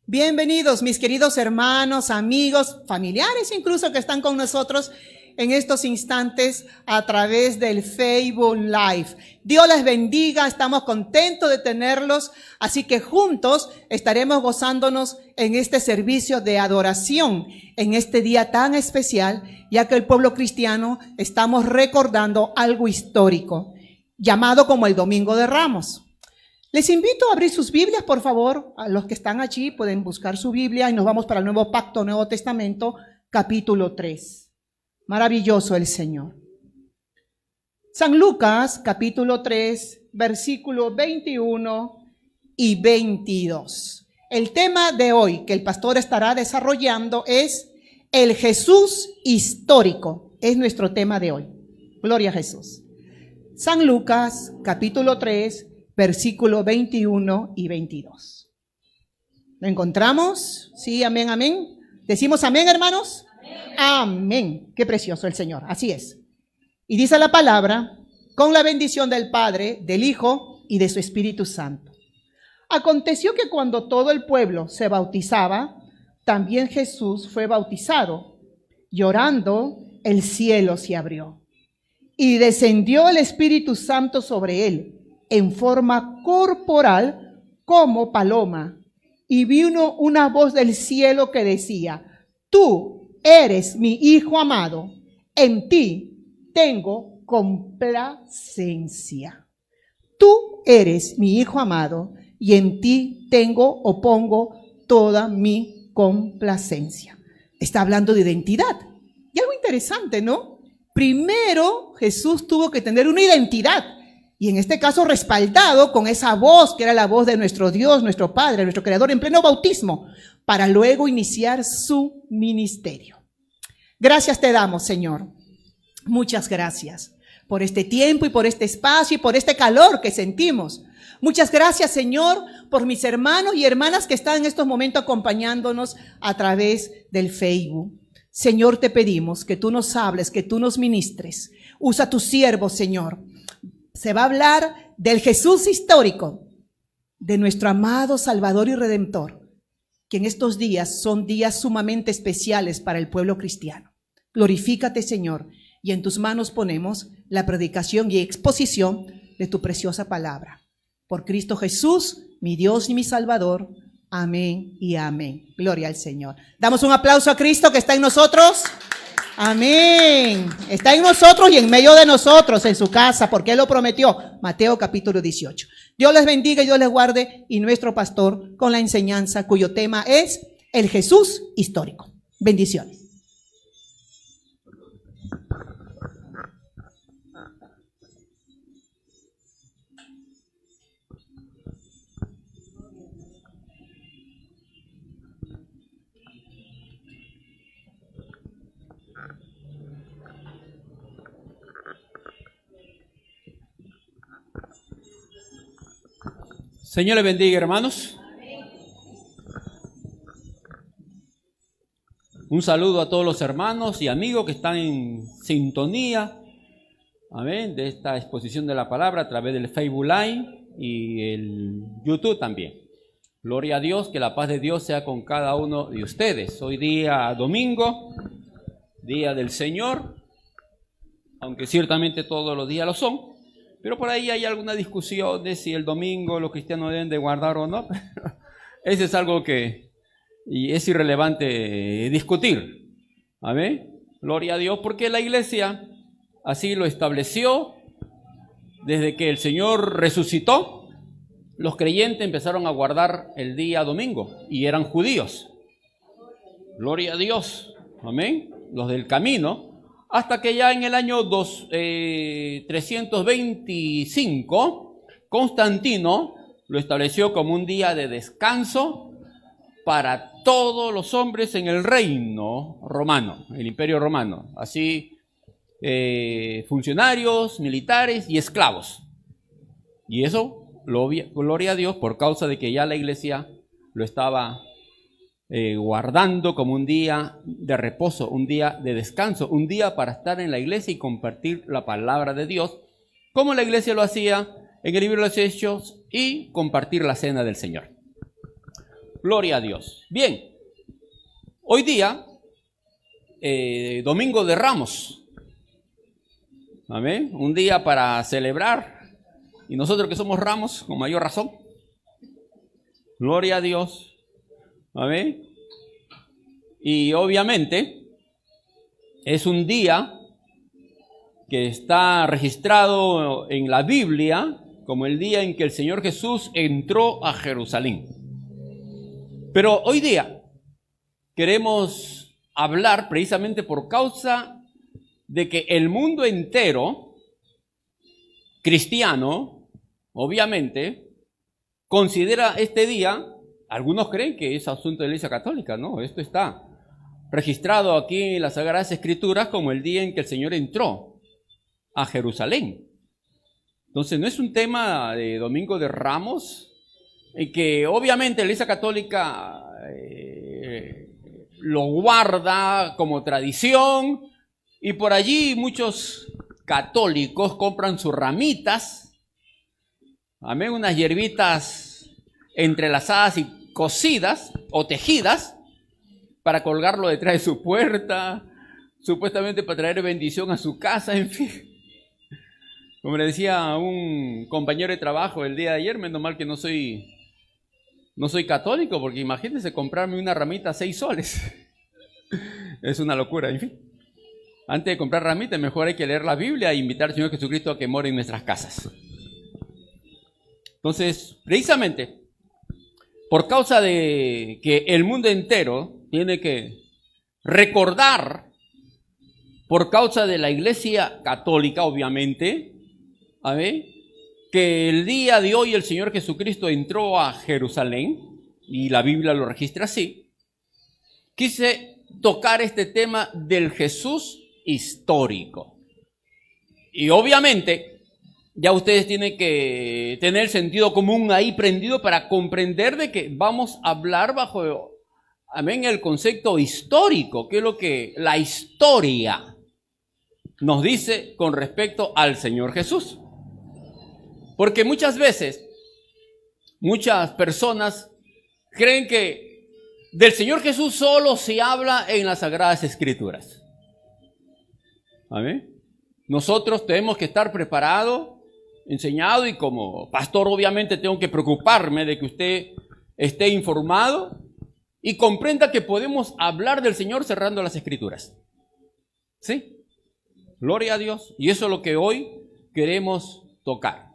Bienvenidos, mis queridos hermanos, amigos, familiares incluso que están con nosotros en estos instantes a través del Facebook Live. Dios les bendiga, estamos contentos de tenerlos, así que juntos estaremos gozándonos en este servicio de adoración, en este día tan especial, ya que el pueblo cristiano estamos recordando algo histórico, llamado como el Domingo de Ramos. Les invito a abrir sus Biblias, por favor. A los que están allí pueden buscar su Biblia y nos vamos para el Nuevo Pacto, Nuevo Testamento, capítulo 3. Maravilloso el Señor. San Lucas, capítulo 3, versículo 21 y 22. El tema de hoy que el pastor estará desarrollando es el Jesús histórico. Es nuestro tema de hoy. Gloria a Jesús. San Lucas, capítulo 3, versículo 21 y 22. ¿Lo encontramos? Sí, amén, amén. ¿Decimos amén, hermanos? Amén. Amén. Qué precioso el Señor. Así es. Y dice la palabra, con la bendición del Padre, del Hijo y de su Espíritu Santo. Aconteció que cuando todo el pueblo se bautizaba, también Jesús fue bautizado. Llorando, el cielo se abrió. Y descendió el Espíritu Santo sobre él, en forma corporal como paloma, y vino una voz del cielo que decía: tú eres mi Hijo amado, en ti tengo complacencia. Tú eres mi Hijo amado, y en ti tengo o pongo toda mi complacencia. Está hablando de identidad. Y algo interesante, ¿no? Primero Jesús tuvo que tener una identidad. Y en este caso respaldado con esa voz que era la voz de nuestro Dios, nuestro Padre, nuestro Creador en pleno bautismo, para luego iniciar su ministerio. Gracias te damos, Señor. Muchas gracias por este tiempo y por este espacio y por este calor que sentimos. Muchas gracias, Señor, por mis hermanos y hermanas que están en estos momentos acompañándonos a través del Facebook. Señor, te pedimos que tú nos hables, que tú nos ministres. Usa a tus siervos, Señor. Se va a hablar del Jesús histórico, de nuestro amado Salvador y Redentor, que en estos días son días sumamente especiales para el pueblo cristiano. Glorifícate, Señor, y en tus manos ponemos la predicación y exposición de tu preciosa palabra. Por Cristo Jesús, mi Dios y mi Salvador. Amén y amén. Gloria al Señor. Damos un aplauso a Cristo que está en nosotros. Amén. Está en nosotros y en medio de nosotros, en su casa, porque Él lo prometió. Mateo capítulo 18. Dios les bendiga y Dios les guarde, y nuestro pastor con la enseñanza cuyo tema es el Jesús histórico. Bendiciones. Señor le bendiga, hermanos. Un saludo a todos los hermanos y amigos que están en sintonía, amén, de esta exposición de la palabra a través del Facebook Live y el YouTube también. Gloria a Dios, que la paz de Dios sea con cada uno de ustedes. Hoy día domingo, día del Señor, aunque ciertamente todos los días lo son. Pero por ahí hay alguna discusión de si el domingo los cristianos deben de guardar o no. Ese es algo que es irrelevante discutir. Amén. Gloria a Dios, porque la iglesia así lo estableció. Desde que el Señor resucitó, los creyentes empezaron a guardar el día domingo y eran judíos. Gloria a Dios. Amén. Los del camino. Hasta que ya en el año 325, Constantino lo estableció como un día de descanso para todos los hombres en el reino romano, el imperio romano. Así, funcionarios, militares y esclavos. Y eso, gloria a Dios, por causa de que ya la iglesia lo estaba guardando como un día de reposo, un día de descanso, un día para estar en la iglesia y compartir la palabra de Dios, como la iglesia lo hacía en el libro de los Hechos, y compartir la cena del Señor. Gloria a Dios. Bien, hoy día, Domingo de Ramos. Amén. Un día para celebrar. Y nosotros que somos ramos, con mayor razón. Gloria a Dios. Amén. Y obviamente es un día que está registrado en la Biblia como el día en que el Señor Jesús entró a Jerusalén. Pero hoy día queremos hablar precisamente por causa de que el mundo entero, cristiano, obviamente, considera este día, algunos creen que es asunto de la Iglesia Católica, no, esto está registrado aquí en las Sagradas Escrituras como el día en que el Señor entró a Jerusalén. Entonces no es un tema de Domingo de Ramos, en que obviamente la Iglesia Católica lo guarda como tradición, y por allí muchos católicos compran sus ramitas, amén, unas hierbitas entrelazadas y cosidas o tejidas para colgarlo detrás de su puerta, supuestamente para traer bendición a su casa, en fin. Como le decía a un compañero de trabajo el día de ayer, menos mal que no soy católico, porque imagínense comprarme una ramita a 6 soles. Es una locura, en fin. Antes de comprar ramitas, mejor hay que leer la Biblia e invitar al Señor Jesucristo a que more en nuestras casas. Entonces, precisamente, por causa de que el mundo entero tiene que recordar, por causa de la Iglesia Católica, obviamente, ¿amén?, que el día de hoy el Señor Jesucristo entró a Jerusalén, y la Biblia lo registra así, quise tocar este tema del Jesús histórico. Y obviamente, ya ustedes tienen que tener el sentido común ahí prendido para comprender de que vamos a hablar bajo, amén, el concepto histórico, que es lo que la historia nos dice con respecto al Señor Jesús. Porque muchas veces, muchas personas creen que del Señor Jesús solo se habla en las Sagradas Escrituras. Amén. Nosotros tenemos que estar preparados, enseñados, y como pastor obviamente tengo que preocuparme de que usted esté informado y comprenda que podemos hablar del Señor cerrando las Escrituras. ¿Sí? Gloria a Dios. Y eso es lo que hoy queremos tocar.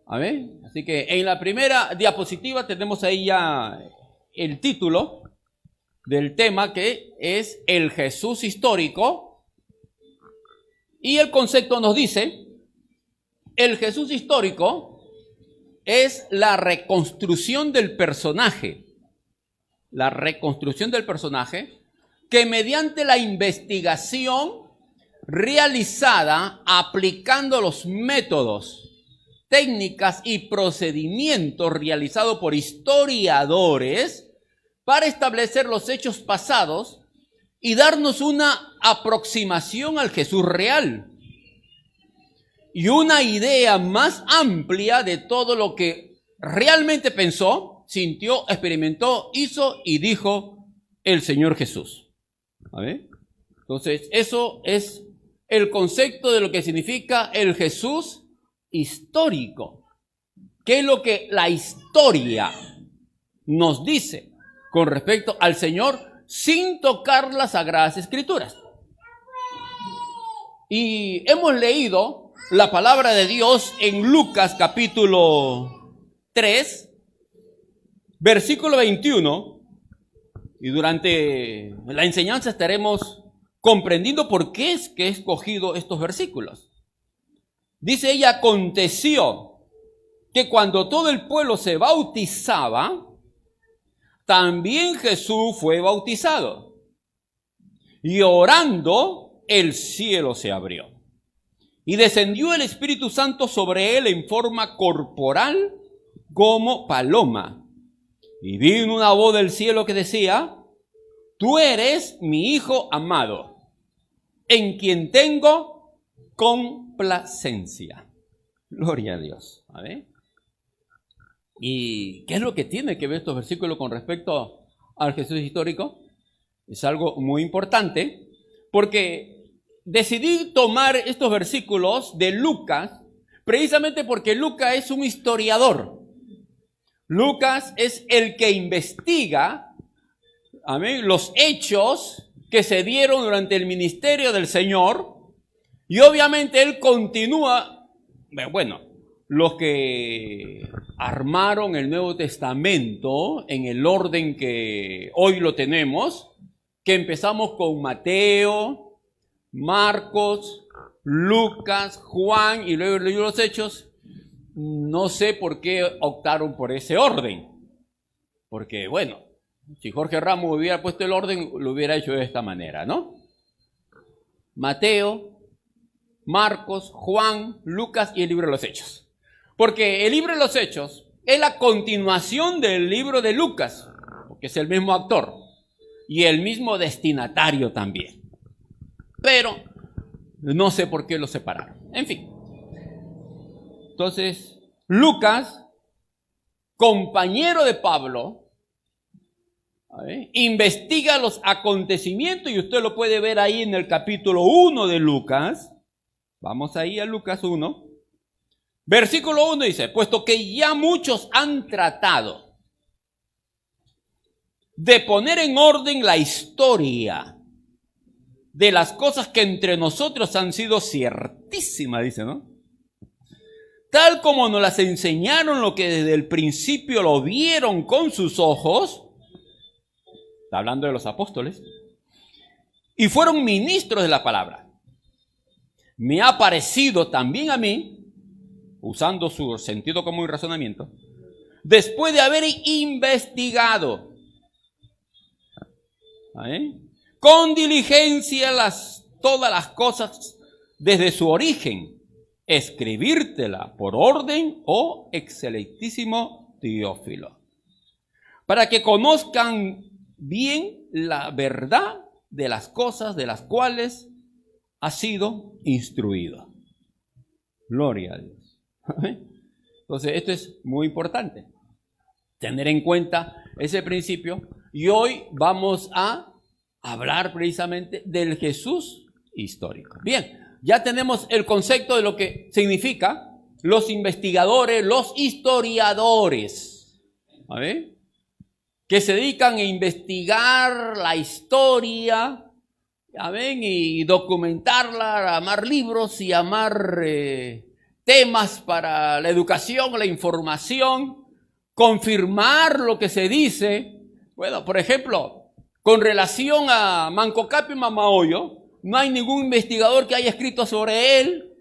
Amén. Así que en la primera diapositiva tenemos ahí ya el título del tema, que es el Jesús histórico. Y el concepto nos dice, el Jesús histórico es la reconstrucción del personaje. La reconstrucción del personaje que mediante la investigación realizada aplicando los métodos, técnicas y procedimientos realizados por historiadores para establecer los hechos pasados y darnos una aproximación al Jesús real y una idea más amplia de todo lo que realmente pensó, sintió, experimentó, hizo y dijo el Señor Jesús. ¿Vale? Entonces, eso es el concepto de lo que significa el Jesús histórico. ¿Qué es lo que la historia nos dice con respecto al Señor sin tocar las Sagradas Escrituras? Y hemos leído la palabra de Dios en Lucas capítulo 3, versículo 21, y durante la enseñanza estaremos comprendiendo por qué es que he escogido estos versículos. Dice ella, aconteció que cuando todo el pueblo se bautizaba, también Jesús fue bautizado. Y orando, el cielo se abrió. Y descendió el Espíritu Santo sobre él en forma corporal como paloma. Y vino una voz del cielo que decía, tú eres mi Hijo amado, en quien tengo complacencia. Gloria a Dios. ¿A ver? ¿Y qué es lo que tiene que ver estos versículos con respecto al Jesús histórico. Es algo muy importante porque decidí tomar estos versículos de Lucas precisamente porque Lucas es un historiador. Lucas es el que investiga, amén, los hechos que se dieron durante el ministerio del Señor, y obviamente él continúa, bueno, los que armaron el Nuevo Testamento en el orden que hoy lo tenemos, que empezamos con Mateo, Marcos, Lucas, Juan y luego el libro de los Hechos. No sé por qué optaron por ese orden, porque bueno, si Jorge Ramos hubiera puesto el orden, lo hubiera hecho de esta manera, ¿no? Mateo, Marcos, Juan, Lucas y el libro de los Hechos. Porque el libro de los Hechos es la continuación del libro de Lucas, porque es el mismo actor y el mismo destinatario también. Pero no sé por qué lo separaron. En fin. Entonces, Lucas, compañero de Pablo, investiga los acontecimientos y usted lo puede ver ahí en el capítulo 1 de Lucas. Vamos ahí a Lucas 1. Versículo 1 dice, puesto que ya muchos han tratado de poner en orden la historia de las cosas que entre nosotros han sido ciertísimas, dice, ¿no? Tal como nos las enseñaron lo que desde el principio lo vieron con sus ojos, está hablando de los apóstoles, y fueron ministros de la palabra. Me ha parecido también a mí, usando su sentido común y razonamiento, después de haber investigado con diligencia todas las cosas desde su origen, escribírtela por orden, oh excelentísimo Teófilo, para que conozcan bien la verdad de las cosas de las cuales ha sido instruido. Gloria a Dios. Entonces, esto es muy importante, tener en cuenta ese principio. Y hoy vamos a hablar precisamente del Jesús histórico. Bien, ya tenemos el concepto de lo que significa los investigadores, los historiadores, ¿vale? Que se dedican a investigar la historia, ¿saben? Y documentarla, amar libros y amar temas para la educación, la información, confirmar lo que se dice. Bueno, por ejemplo, con relación a Manco Cápac y Mamahoyo, no hay ningún investigador que haya escrito sobre él,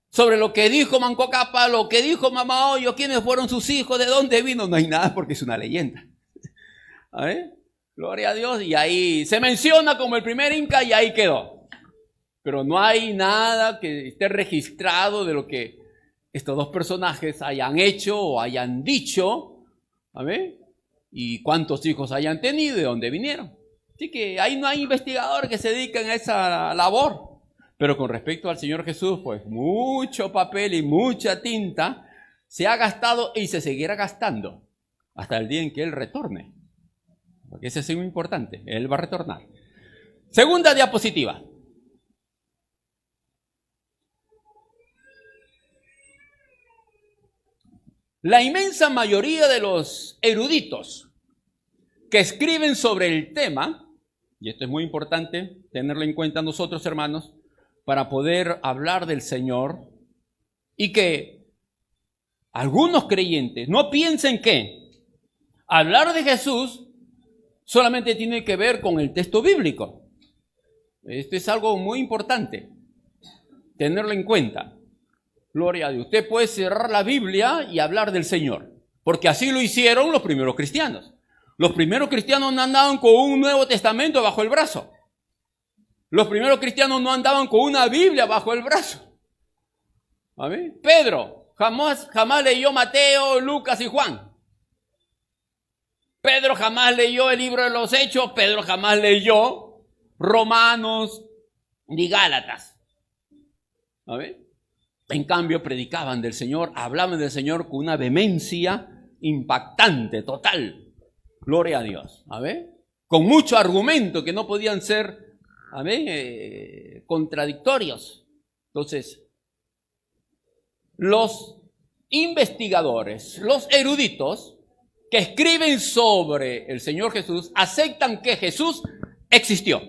sobre lo que dijo Manco Cápac, lo que dijo Mamahoyo, quiénes fueron sus hijos, de dónde vino. No hay nada porque es una leyenda. ¿Ver? Gloria a Dios. Y ahí se menciona como el primer inca y ahí quedó. Pero no hay nada que esté registrado de lo que estos dos personajes hayan hecho o hayan dicho. ¿Ver? Y cuántos hijos hayan tenido y de dónde vinieron. Así que ahí no hay investigadores que se dediquen a esa labor. Pero con respecto al Señor Jesús, pues mucho papel y mucha tinta se ha gastado y se seguirá gastando hasta el día en que Él retorne. Porque ese es muy importante, Él va a retornar. Segunda diapositiva. La inmensa mayoría de los eruditos que escriben sobre el tema, y esto es muy importante tenerlo en cuenta nosotros, hermanos, para poder hablar del Señor, y que algunos creyentes no piensen que hablar de Jesús solamente tiene que ver con el texto bíblico. Esto es algo muy importante, tenerlo en cuenta. Gloria a Dios. Usted puede cerrar la Biblia y hablar del Señor, porque así lo hicieron los primeros cristianos. Los primeros cristianos no andaban con un Nuevo Testamento bajo el brazo. Los primeros cristianos no andaban con una Biblia bajo el brazo. ¿Amén? Pedro jamás leyó Mateo, Lucas y Juan. Pedro jamás leyó el libro de los Hechos. Pedro jamás leyó Romanos ni Gálatas. ¿Amén? En cambio, predicaban del Señor, hablaban del Señor con una vehemencia impactante, total. Gloria a Dios. A ver, con mucho argumento que no podían ser, contradictorios. Entonces, los investigadores, los eruditos que escriben sobre el Señor Jesús, aceptan que Jesús existió.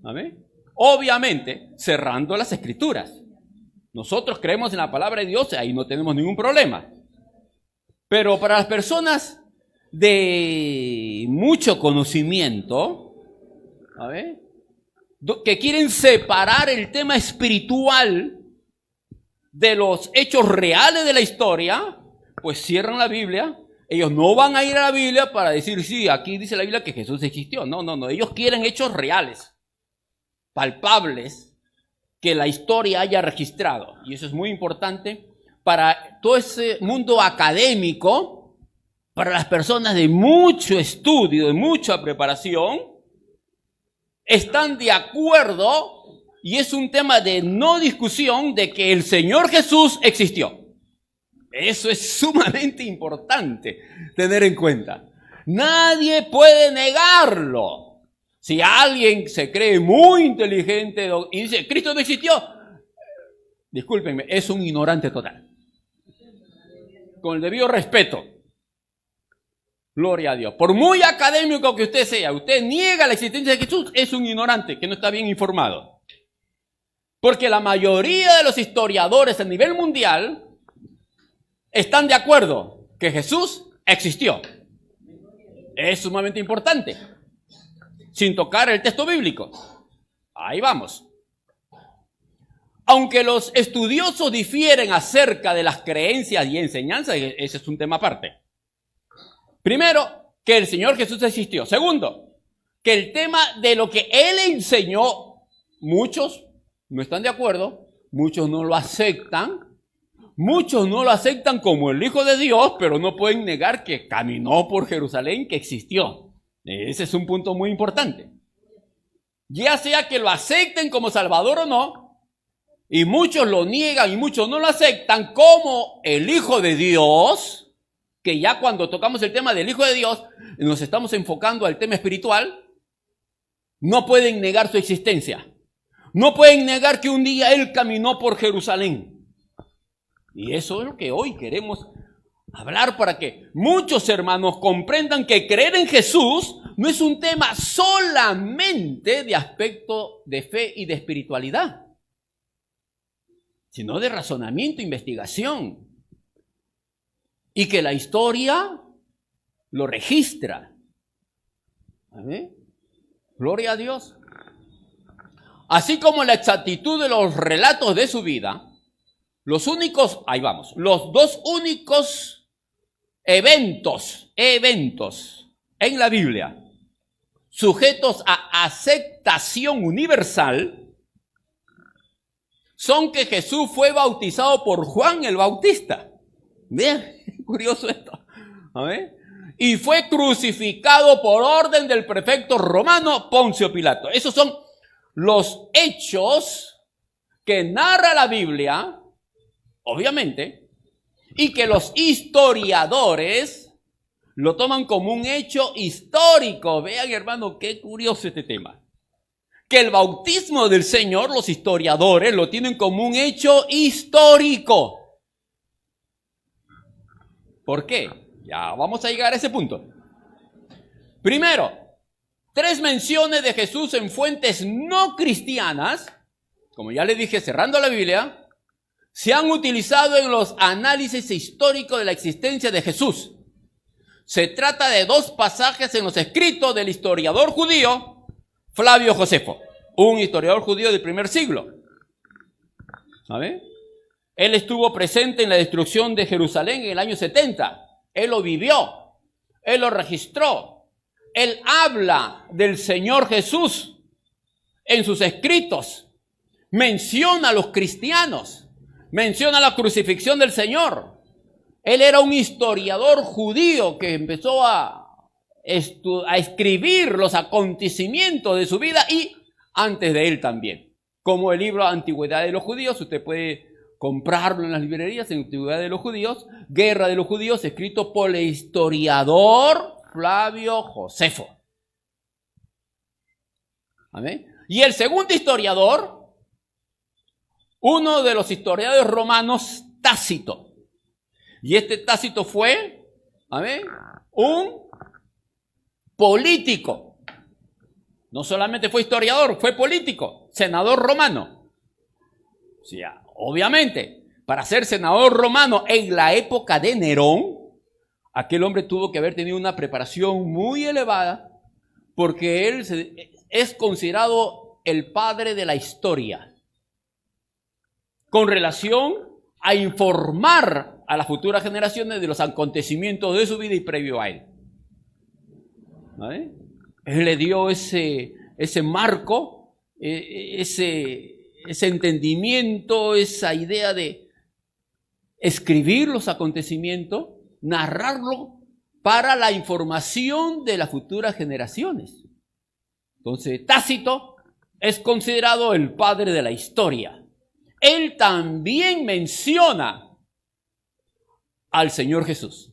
¿Amén? Obviamente, cerrando las Escrituras. Nosotros creemos en la palabra de Dios, ahí no tenemos ningún problema. Pero para las personas de mucho conocimiento, que quieren separar el tema espiritual de los hechos reales de la historia, pues cierran la Biblia. Ellos no van a ir a la Biblia para decir, sí, aquí dice la Biblia que Jesús existió. No. Ellos quieren hechos reales, palpables, que la historia haya registrado. Y eso es muy importante para todo ese mundo académico, para las personas de mucho estudio, de mucha preparación, están de acuerdo, y es un tema de no discusión, de que el Señor Jesús existió. Eso es sumamente importante tener en cuenta. Nadie puede negarlo. Si alguien se cree muy inteligente y dice, Cristo no existió, discúlpenme, es un ignorante total. Con el debido respeto. Gloria a Dios. Por muy académico que usted sea, usted niega la existencia de Jesús, es un ignorante que no está bien informado. Porque la mayoría de los historiadores a nivel mundial están de acuerdo que Jesús existió. Es sumamente importante. Sin tocar el texto bíblico. Ahí vamos. Aunque los estudiosos difieren acerca de las creencias y enseñanzas, ese es un tema aparte. Primero, que el Señor Jesús existió. Segundo, que el tema de lo que Él enseñó, muchos no están de acuerdo, muchos no lo aceptan. Muchos no lo aceptan como el Hijo de Dios, pero no pueden negar que caminó por Jerusalén, que existió. Ese es un punto muy importante. Ya sea que lo acepten como Salvador o no, y muchos lo niegan y muchos no lo aceptan como el Hijo de Dios, que ya cuando tocamos el tema del Hijo de Dios, nos estamos enfocando al tema espiritual, no pueden negar su existencia. No pueden negar que un día Él caminó por Jerusalén. Y eso es lo que hoy queremos hablar para que muchos hermanos comprendan que creer en Jesús no es un tema solamente de aspecto de fe y de espiritualidad, sino de razonamiento, investigación. Y que la historia lo registra. ¿Amén? Gloria a Dios. Así como la exactitud de los relatos de su vida, los dos únicos eventos en la Biblia sujetos a aceptación universal son que Jesús fue bautizado por Juan el Bautista. Vean, curioso esto. A ver. Y fue crucificado por orden del prefecto romano Poncio Pilato. Esos son los hechos que narra la Biblia, obviamente, y que los historiadores lo toman como un hecho histórico. Vean, hermano, qué curioso este tema. Que el bautismo del Señor, los historiadores lo tienen como un hecho histórico. ¿Por qué? Ya vamos a llegar a ese punto. Primero, 3 menciones de Jesús en fuentes no cristianas, como ya le dije, cerrando la Biblia, se han utilizado en los análisis históricos de la existencia de Jesús. Se trata de 2 pasajes en los escritos del historiador judío Flavio Josefo, un historiador judío del primer siglo. ¿Sabe? Él estuvo presente en la destrucción de Jerusalén en el año 70. Él lo vivió, él lo registró. Él habla del Señor Jesús en sus escritos. Menciona a los cristianos, menciona la crucifixión del Señor. Él era un historiador judío que empezó a escribir los acontecimientos de su vida y antes de él también. Como el libro Antigüedad de los Judíos, usted puede comprarlo en las librerías, en Antigüedad de los Judíos, Guerra de los Judíos, escrito por el historiador Flavio Josefo. Amén. Y el segundo historiador, uno de los historiadores romanos, Tácito. Y este Tácito fue, amén, un político. No solamente fue historiador, fue político, senador romano. O sea, obviamente, para ser senador romano en la época de Nerón, aquel hombre tuvo que haber tenido una preparación muy elevada, porque él es considerado el padre de la historia, con relación a informar a las futuras generaciones de los acontecimientos de su vida y previo a él. ¿Vale? Él le dio ese marco, ese entendimiento, esa idea de escribir los acontecimientos, narrarlo para la información de las futuras generaciones. Entonces, Tácito es considerado el padre de la historia. Él también menciona al Señor Jesús.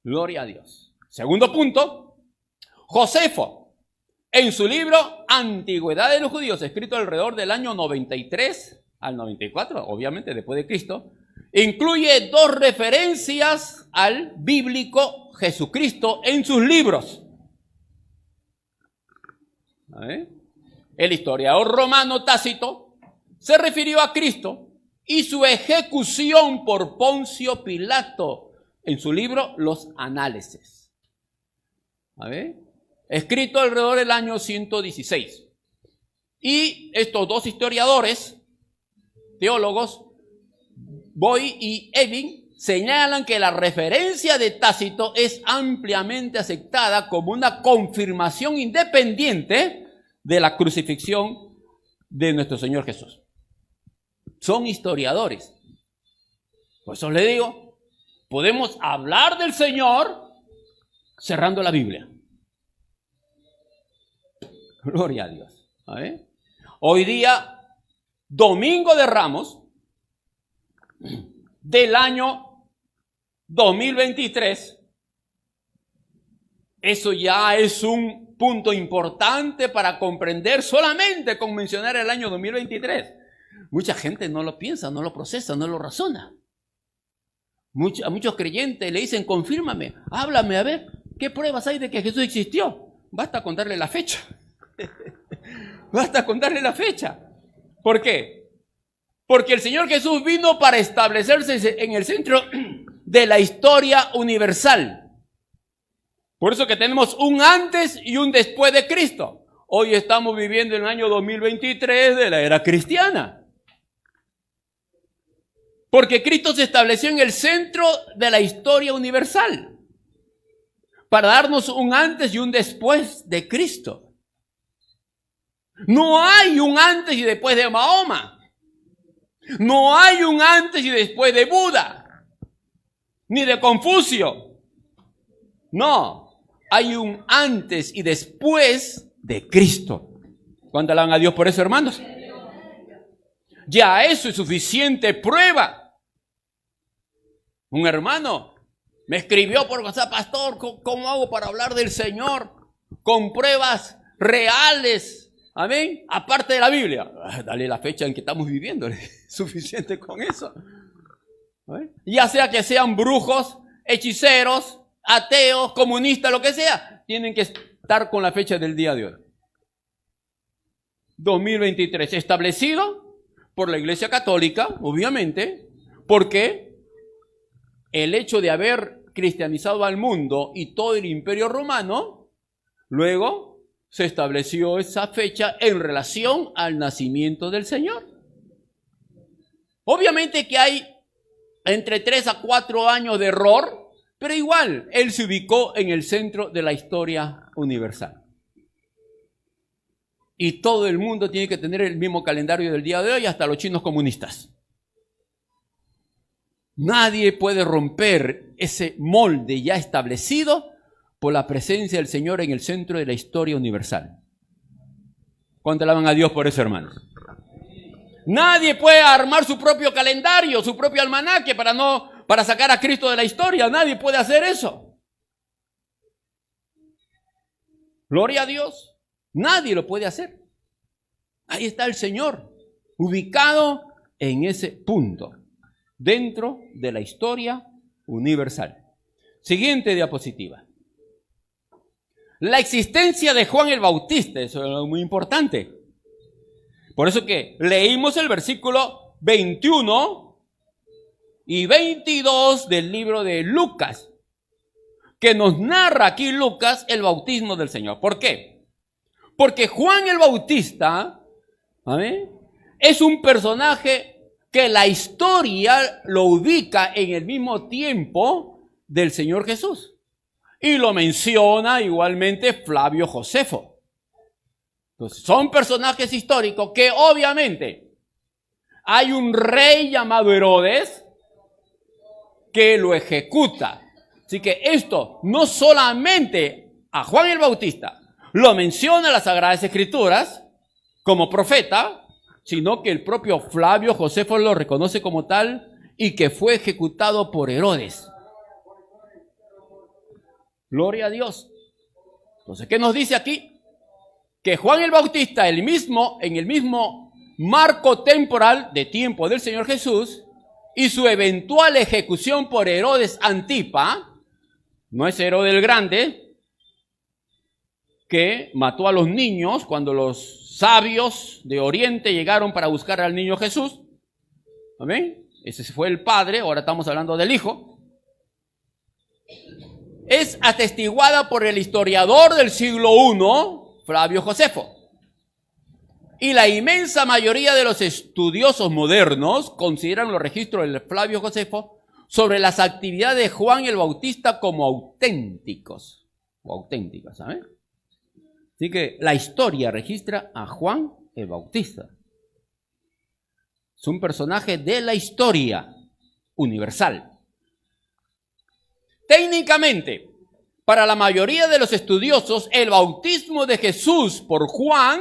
Gloria a Dios. Segundo punto, Josefo, en su libro Antigüedad de los Judíos, escrito alrededor del año 93 al 94, obviamente después de Cristo, incluye dos referencias al bíblico Jesucristo en sus libros. El historiador romano Tácito se refirió a Cristo y su ejecución por Poncio Pilato en su libro Los Análisis. Escrito alrededor del año 116. Y estos dos historiadores, teólogos, Boy y Evin, señalan que la referencia de Tácito es ampliamente aceptada como una confirmación independiente de la crucifixión de nuestro Señor Jesús. Son historiadores. Por eso le digo, podemos hablar del Señor cerrando la Biblia. Gloria a Dios. Hoy día, Domingo de Ramos, del año 2023, eso ya es un punto importante para comprender solamente con mencionar el año 2023. Mucha gente no lo piensa, no lo procesa, no lo razona. A muchos creyentes le dicen, confírmame, háblame, a ver, ¿qué pruebas hay de que Jesús existió? Basta contarle la fecha. Basta contarle la fecha. ¿Por qué? Porque el Señor Jesús vino para establecerse en el centro de la historia universal. Por eso que tenemos un antes y un después de Cristo. Hoy estamos viviendo en el año 2023 de la era cristiana. Porque Cristo se estableció en el centro de la historia universal. Para darnos un antes y un después de Cristo. No hay un antes y después de Mahoma. No hay un antes y después de Buda. Ni de Confucio. No. Hay un antes y después de Cristo. ¿Cuánto alaban a Dios por eso, hermanos? Ya eso es suficiente prueba. Un hermano me escribió por WhatsApp, pastor, ¿cómo hago para hablar del Señor? Con pruebas reales. Amén. Aparte de la Biblia. Dale la fecha en que estamos viviendo. Es suficiente con eso. Ya sea que sean brujos, hechiceros, ateos, comunistas, lo que sea, tienen que estar con la fecha del día de hoy. 2023, establecido por la Iglesia Católica, obviamente, porque el hecho de haber cristianizado al mundo y todo el Imperio Romano, luego se estableció esa fecha en relación al nacimiento del Señor. Obviamente que hay entre 3 a 4 años de error, pero igual, él se ubicó en el centro de la historia universal. Y todo el mundo tiene que tener el mismo calendario del día de hoy, hasta los chinos comunistas. Nadie puede romper ese molde ya establecido por la presencia del Señor en el centro de la historia universal. ¿Cuánto alaban a Dios por eso, hermanos? Nadie puede armar su propio calendario, su propio almanaque para sacar a Cristo de la historia. Nadie puede hacer eso. Gloria a Dios. Nadie lo puede hacer. Ahí está el Señor, ubicado en ese punto, dentro de la historia universal. Siguiente diapositiva. La existencia de Juan el Bautista, eso es muy importante. Por eso que leímos el versículo 21 y 22 del libro de Lucas, que nos narra aquí Lucas el bautismo del Señor. ¿Por qué? Porque Juan el Bautista, ¿amén?, es un personaje que la historia lo ubica en el mismo tiempo del Señor Jesús. Y lo menciona igualmente Flavio Josefo. Entonces, son personajes históricos que obviamente hay un rey llamado Herodes que lo ejecuta. Así que esto no solamente a Juan el Bautista lo menciona las Sagradas Escrituras como profeta, sino que el propio Flavio Josefo lo reconoce como tal y que fue ejecutado por Herodes. Gloria a Dios. Entonces, ¿qué nos dice aquí? Que Juan el Bautista, en el mismo marco temporal de tiempo del Señor Jesús y su eventual ejecución por Herodes Antipa, no es Herodes el Grande, que mató a los niños cuando los sabios de Oriente llegaron para buscar al niño Jesús. ¿Amén? Ese fue el padre, ahora estamos hablando del hijo. Es atestiguada por el historiador del siglo I, Flavio Josefo. Y la inmensa mayoría de los estudiosos modernos consideran los registros de Flavio Josefo sobre las actividades de Juan el Bautista como auténticos o auténticas, ¿sabes? Así que la historia registra a Juan el Bautista. Es un personaje de la historia universal. Técnicamente, para la mayoría de los estudiosos, el bautismo de Jesús por Juan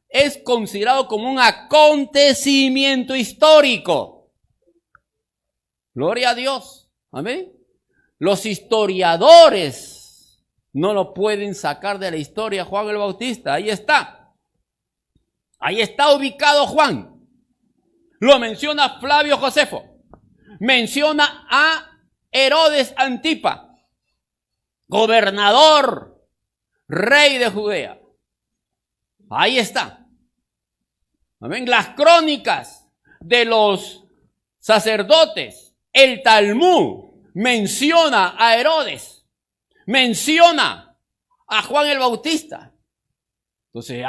es considerado como un acontecimiento histórico. Gloria a Dios. Amén. Los historiadores no lo pueden sacar de la historia Juan el Bautista. Ahí está. Ahí está ubicado Juan. Lo menciona Flavio Josefo. Menciona a Herodes Antipa, gobernador, rey de Judea. Ahí está. Amén. Las crónicas de los sacerdotes, el Talmud menciona a Herodes, menciona a Juan el Bautista. Entonces,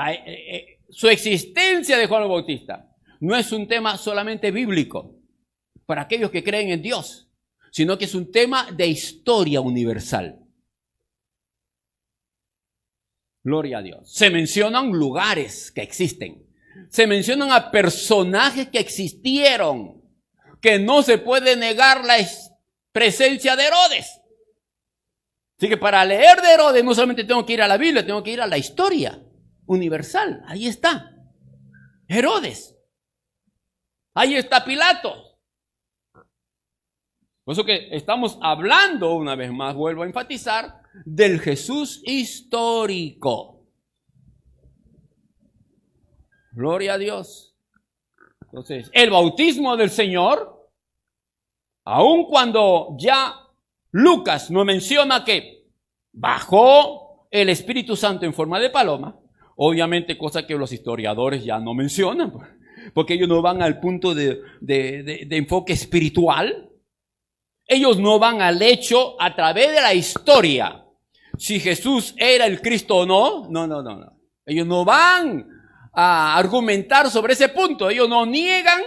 su existencia de Juan el Bautista no es un tema solamente bíblico para aquellos que creen en Dios, sino que es un tema de historia universal. Gloria a Dios. Se mencionan lugares que existen. Se mencionan a personajes que existieron, que no se puede negar la presencia de Herodes. Así que para leer de Herodes no solamente tengo que ir a la Biblia, tengo que ir a la historia universal. Ahí está. Herodes. Ahí está Pilato. Por eso que estamos hablando, una vez más, vuelvo a enfatizar, del Jesús histórico. Gloria a Dios. Entonces, el bautismo del Señor, aun cuando ya Lucas nos menciona que bajó el Espíritu Santo en forma de paloma, obviamente cosa que los historiadores ya no mencionan, porque ellos no van al punto de enfoque espiritual. Ellos no van al hecho a través de la historia. Si Jesús era el Cristo o no. No. Ellos no van a argumentar sobre ese punto. Ellos no niegan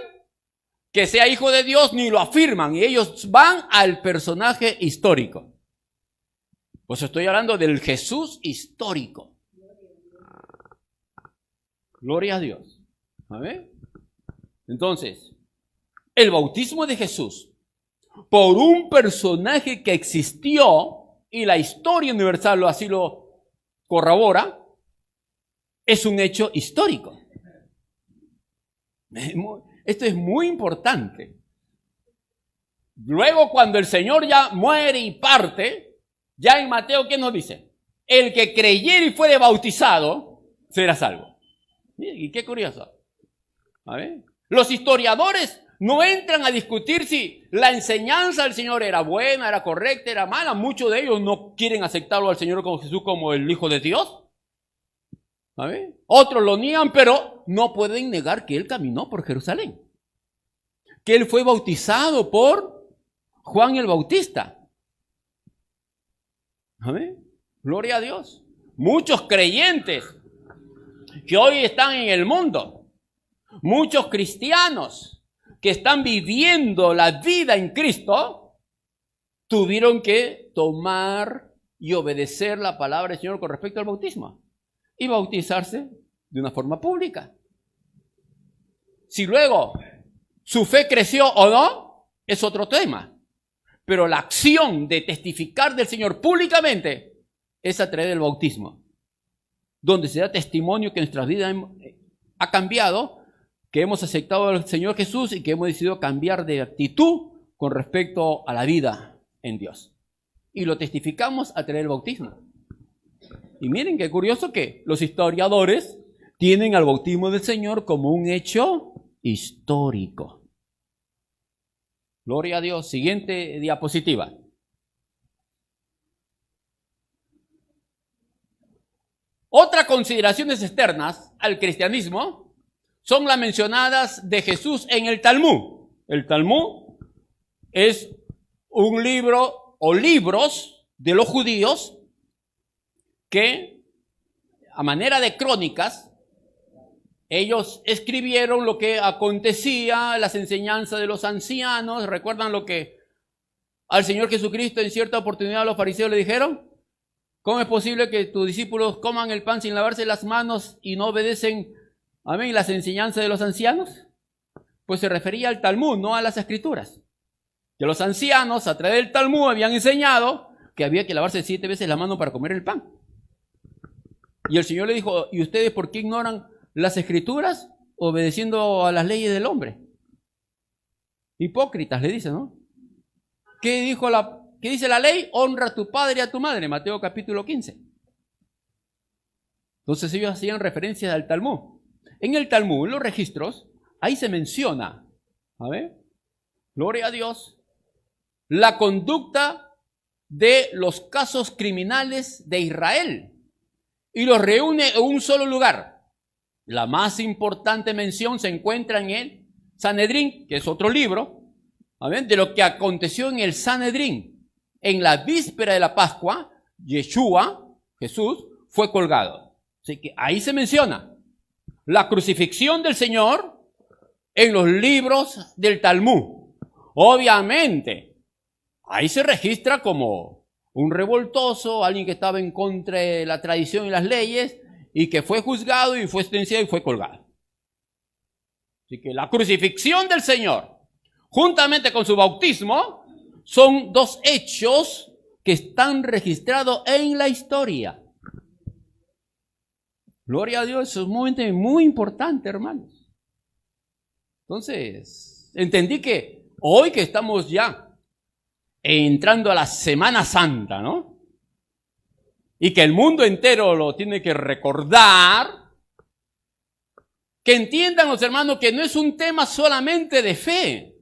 que sea hijo de Dios ni lo afirman. Y ellos van al personaje histórico. Pues estoy hablando del Jesús histórico. Gloria a Dios. ¿Amén? Entonces, el bautismo de Jesús por un personaje que existió, y la historia universal así lo corrobora, es un hecho histórico. Esto es muy importante. Luego, cuando el Señor ya muere y parte, ya en Mateo, ¿qué nos dice? el que creyere y fuere bautizado será salvo. Y qué curioso. A ver, los historiadores no entran a discutir si la enseñanza del Señor era buena, era correcta, era mala. Muchos de ellos no quieren aceptarlo al Señor como Jesús como el Hijo de Dios. ¿A ver? Otros lo niegan, pero no pueden negar que Él caminó por Jerusalén. Que Él fue bautizado por Juan el Bautista. ¿A ver? Gloria a Dios. Muchos creyentes que hoy están en el mundo, muchos cristianos que están viviendo la vida en Cristo, tuvieron que tomar y obedecer la palabra del Señor con respecto al bautismo y bautizarse de una forma pública. Si luego su fe creció o no, es otro tema. Pero la acción de testificar del Señor públicamente es a través del bautismo, donde se da testimonio que nuestra vida ha cambiado, que hemos aceptado al Señor Jesús y que hemos decidido cambiar de actitud con respecto a la vida en Dios. Y lo testificamos a través del bautismo. Y miren qué curioso que los historiadores tienen al bautismo del Señor como un hecho histórico. Gloria a Dios. Siguiente diapositiva. Otras consideraciones externas al cristianismo son las mencionadas de Jesús en el Talmud. El Talmud es un libro o libros de los judíos que, a manera de crónicas, ellos escribieron lo que acontecía, las enseñanzas de los ancianos. ¿Recuerdan lo que al Señor Jesucristo en cierta oportunidad los fariseos le dijeron? ¿Cómo es posible que tus discípulos coman el pan sin lavarse las manos y no obedecen, amén, las enseñanzas de los ancianos? Pues se refería al Talmud, no a las Escrituras. Que los ancianos a través del Talmud habían enseñado que había que lavarse 7 veces la mano para comer el pan. Y el Señor le dijo, ¿y ustedes por qué ignoran las Escrituras obedeciendo a las leyes del hombre? Hipócritas, le dice, ¿no? ¿Qué dice la ley? Honra a tu padre y a tu madre, Mateo capítulo 15. Entonces ellos hacían referencia al Talmud. En el Talmud, en los registros, ahí se menciona, a ver, gloria a Dios, la conducta de los casos criminales de Israel y los reúne en un solo lugar. La más importante mención se encuentra en el Sanedrín, que es otro libro, de lo que aconteció en el Sanedrín. En la víspera de la Pascua, Yeshua, Jesús, fue colgado. Así que ahí se menciona la crucifixión del Señor en los libros del Talmud. Obviamente, ahí se registra como un revoltoso, alguien que estaba en contra de la tradición y las leyes, y que fue juzgado y fue sentenciado y fue colgado. Así que la crucifixión del Señor, juntamente con su bautismo, son dos hechos que están registrados en la historia. Gloria a Dios, eso es un momento muy importante, hermanos. Entonces, entendí que hoy que estamos ya entrando a la Semana Santa, ¿no? Y que el mundo entero lo tiene que recordar, que entiendan los hermanos que no es un tema solamente de fe,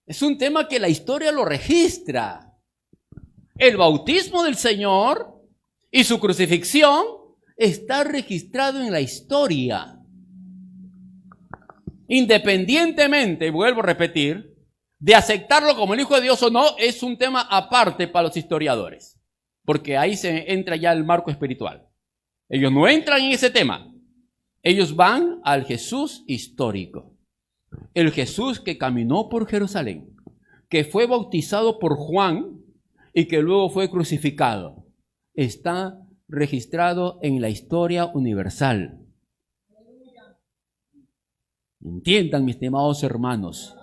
es un tema que la historia lo registra. El bautismo del Señor y su crucifixión está registrado en la historia. Independientemente, vuelvo a repetir, de aceptarlo como el Hijo de Dios o no, es un tema aparte para los historiadores. Porque ahí se entra ya el marco espiritual. Ellos no entran en ese tema. Ellos van al Jesús histórico. El Jesús que caminó por Jerusalén, que fue bautizado por Juan y que luego fue crucificado. Está registrado en la historia universal. Entiendan, mis estimados hermanos,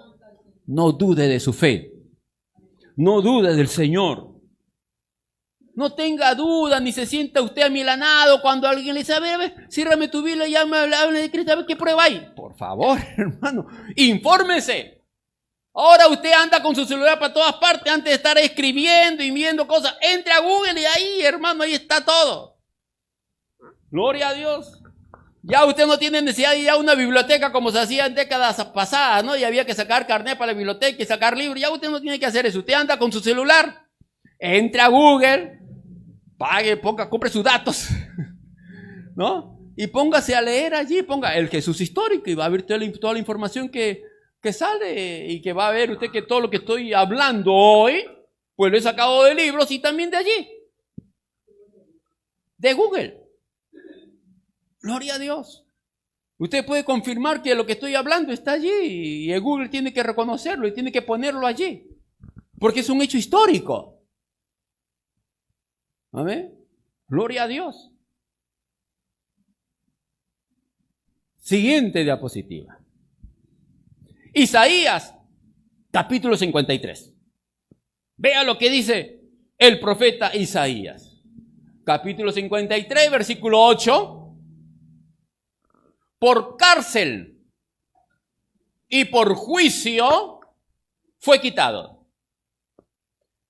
no dude de su fe. No dude del Señor. No tenga duda, ni se sienta usted amilanado cuando alguien le dice, a ver, ciérrame tu Biblia y ya me habla de Cristo, a ver qué prueba hay. Por favor, hermano, infórmese. Ahora usted anda con su celular para todas partes antes de estar escribiendo y viendo cosas. Entre a Google y ahí, hermano, ahí está todo. Gloria a Dios. Ya usted no tiene necesidad de ir a una biblioteca como se hacía en décadas pasadas, ¿no? Y había que sacar carnet para la biblioteca y sacar libros. Ya usted no tiene que hacer eso. Usted anda con su celular, entre a Google, pague, compre sus datos, ¿no? Y póngase a leer allí, ponga el Jesús histórico y va a ver toda la información que sale y que va a ver usted que todo lo que estoy hablando hoy, pues lo he sacado de libros y también de allí, de Google. Gloria a Dios. Usted puede confirmar que lo que estoy hablando está allí y el Google tiene que reconocerlo y tiene que ponerlo allí, porque es un hecho histórico. Amén. Gloria a Dios. Siguiente diapositiva. Isaías, capítulo 53. Vea lo que dice el profeta Isaías. Capítulo 53, versículo 8. Por cárcel y por juicio fue quitado.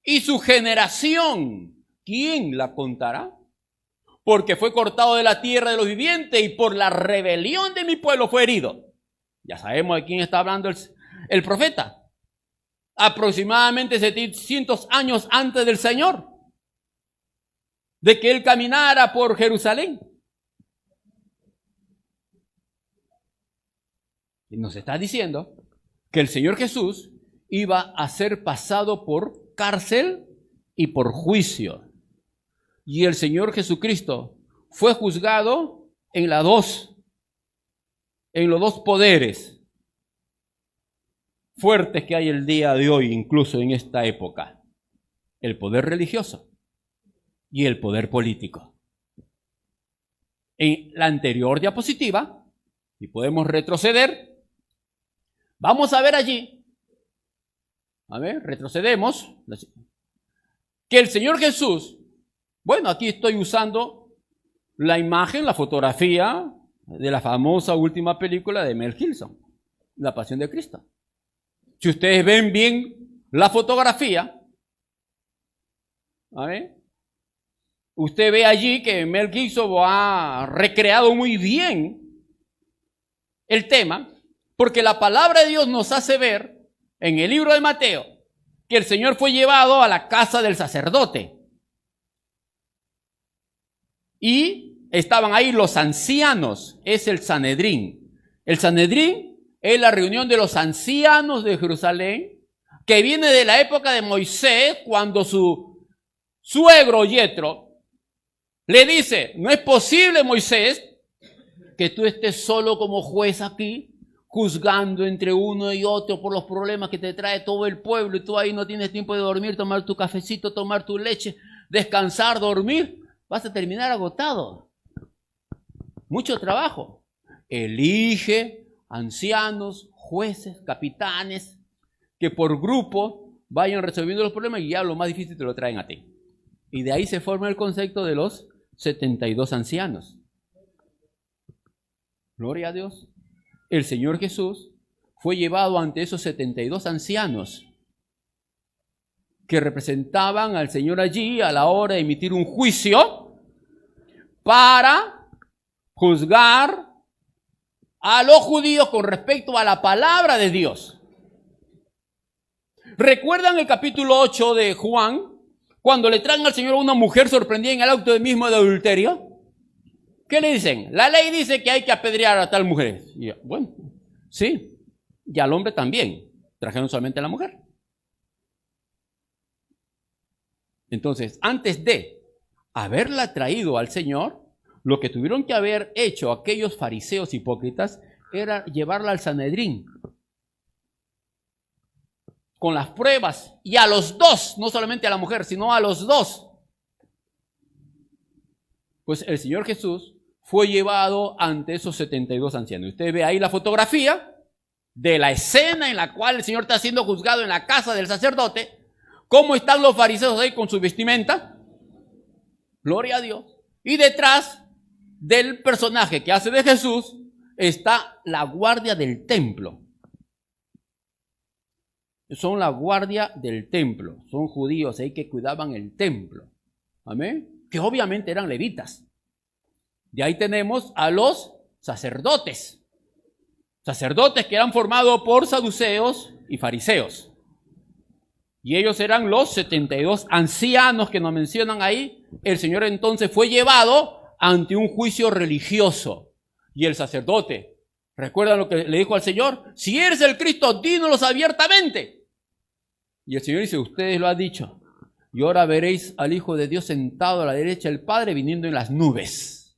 Y su generación, ¿quién la contará? Porque fue cortado de la tierra de los vivientes y por la rebelión de mi pueblo fue herido. Ya sabemos de quién está hablando el profeta. Aproximadamente 700 años antes del Señor, de que él caminara por Jerusalén. Y nos está diciendo que el Señor Jesús iba a ser pasado por cárcel y por juicio. Y el Señor Jesucristo fue juzgado en los dos poderes fuertes que hay el día de hoy, incluso en esta época. El poder religioso y el poder político. En la anterior diapositiva, y podemos retroceder, vamos a ver allí, retrocedemos, que el Señor Jesús, bueno, aquí estoy usando la imagen, la fotografía de la famosa última película de Mel Gibson, La Pasión de Cristo. Si ustedes ven bien la fotografía, usted ve allí que Mel Gibson ha recreado muy bien el tema, porque la palabra de Dios nos hace ver en el libro de Mateo que el Señor fue llevado a la casa del sacerdote. Y estaban ahí los ancianos, es el Sanedrín. El Sanedrín es la reunión de los ancianos de Jerusalén, que viene de la época de Moisés, cuando su suegro Yetro le dice: no es posible, Moisés, que tú estés solo como juez aquí, juzgando entre uno y otro por los problemas que te trae todo el pueblo, y tú ahí no tienes tiempo de dormir, tomar tu cafecito, tomar tu leche, descansar, dormir. Vas a terminar agotado. Mucho trabajo. Elige ancianos, jueces, capitanes, que por grupo vayan resolviendo los problemas y ya lo más difícil te lo traen a ti. Y de ahí se forma el concepto de los 72 ancianos. Gloria a Dios. El Señor Jesús fue llevado ante esos 72 ancianos que representaban al Señor allí a la hora de emitir un juicio para juzgar a los judíos con respecto a la palabra de Dios. ¿Recuerdan el capítulo 8 de Juan, cuando le traen al Señor a una mujer sorprendida en el acto mismo de adulterio? ¿Qué le dicen? La ley dice que hay que apedrear a tal mujer. Y, bueno, sí, y al hombre también. Trajeron solamente a la mujer. Entonces, antes de haberla traído al Señor, lo que tuvieron que haber hecho aquellos fariseos hipócritas era llevarla al Sanedrín con las pruebas, y a los dos, no solamente a la mujer, sino a los dos. Pues el Señor Jesús fue llevado ante esos 72 ancianos. Usted ve ahí la fotografía de la escena en la cual el Señor está siendo juzgado en la casa del sacerdote. ¿Cómo están los fariseos ahí con su vestimenta? Gloria a Dios. Y detrás del personaje que hace de Jesús está la guardia del templo. son la guardia del templo. Son judíos ahí que cuidaban el templo. Amén. Que obviamente eran levitas. De ahí tenemos a los sacerdotes. Sacerdotes que eran formados por saduceos y fariseos. Y ellos eran los 72 ancianos que nos mencionan ahí. El Señor entonces fue llevado ante un juicio religioso. Y el sacerdote, ¿recuerdan lo que le dijo al Señor? Si eres el Cristo, dínoslo abiertamente. Y el Señor dice, ustedes lo han dicho. Y ahora veréis al Hijo de Dios sentado a la derecha del Padre viniendo en las nubes.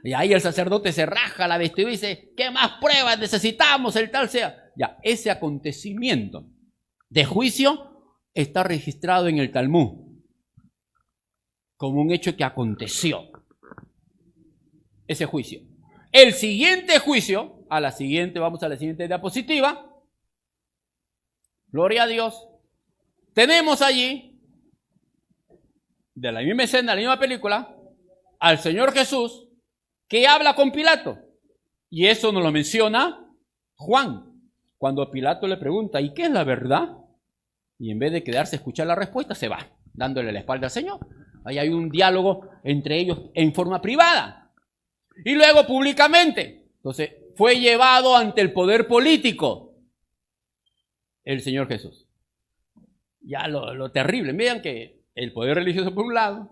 Y ahí el sacerdote se raja la vestidura y dice, ¿qué más pruebas necesitamos? El tal sea. Ya, ese acontecimiento de juicio está registrado en el Talmud como un hecho que aconteció. Ese juicio. El siguiente juicio, vamos a la siguiente diapositiva. Gloria a Dios. Tenemos allí, de la misma escena, de la misma película, al Señor Jesús que habla con Pilato. Y eso nos lo menciona Juan. Cuando Pilato le pregunta, ¿y qué es la verdad? Y en vez de quedarse a escuchar la respuesta, se va, dándole la espalda al Señor. Ahí hay un diálogo entre ellos en forma privada. Y luego públicamente. Entonces, fue llevado ante el poder político el Señor Jesús. Ya lo terrible. Vean que el poder religioso por un lado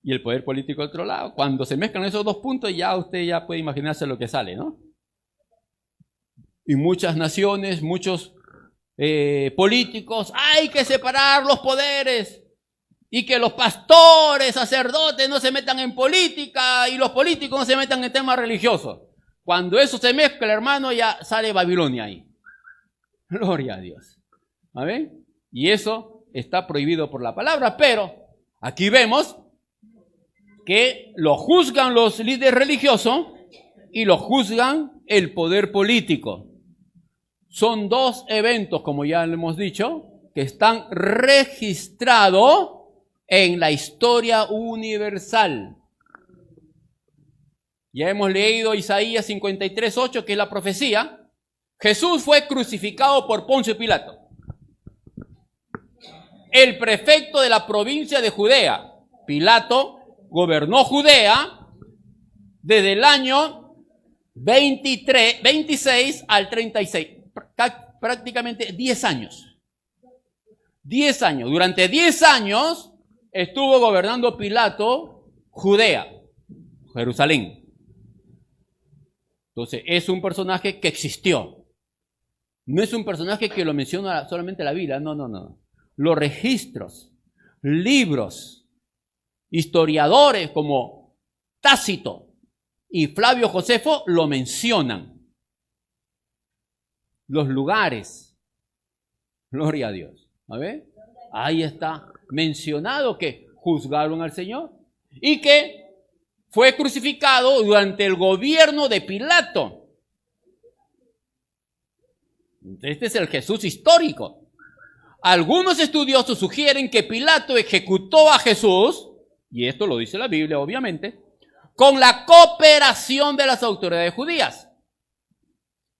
y el poder político por otro lado. Cuando se mezclan esos dos puntos, ya usted ya puede imaginarse lo que sale, ¿no? Y muchas naciones, muchos políticos, hay que separar los poderes y que los pastores, sacerdotes no se metan en política y los políticos no se metan en temas religiosos. Cuando eso se mezcla, hermano, ya sale Babilonia ahí. Gloria a Dios. ¿Amén? Y eso está prohibido por la palabra, pero aquí vemos que lo juzgan los líderes religiosos y lo juzgan el poder político. Son dos eventos, como ya le hemos dicho, que están registrados en la historia universal. Ya hemos leído Isaías 53:8, que es la profecía. Jesús fue crucificado por Poncio Pilato, el prefecto de la provincia de Judea. Pilato gobernó Judea desde el año 26 al 36. Prácticamente 10 años. 10 años. Durante 10 años estuvo gobernando Pilato Judea, Jerusalén. Entonces, es un personaje que existió. No es un personaje que lo menciona solamente la Biblia. No. Los registros, libros, historiadores como Tácito y Flavio Josefo lo mencionan. Los lugares. Gloria a Dios. ¿A ver? Ahí está mencionado que juzgaron al Señor y que fue crucificado durante el gobierno de Pilato. Este es el Jesús histórico. Algunos estudiosos sugieren que Pilato ejecutó a Jesús, y esto lo dice la Biblia obviamente, con la cooperación de las autoridades judías.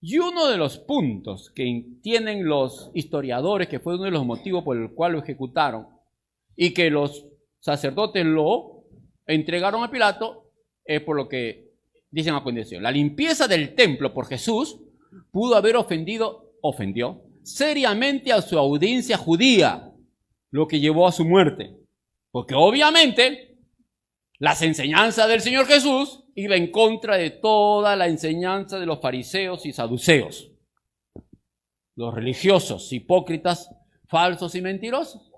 Y uno de los puntos que tienen los historiadores, que fue uno de los motivos por el cual lo ejecutaron, y que los sacerdotes lo entregaron a Pilato, es por lo que dicen a continuación. La limpieza del templo por Jesús pudo haber ofendió seriamente a su audiencia judía, lo que llevó a su muerte. Porque obviamente las enseñanzas del Señor Jesús iba en contra de toda la enseñanza de los fariseos y saduceos, los religiosos, hipócritas, falsos y mentirosos.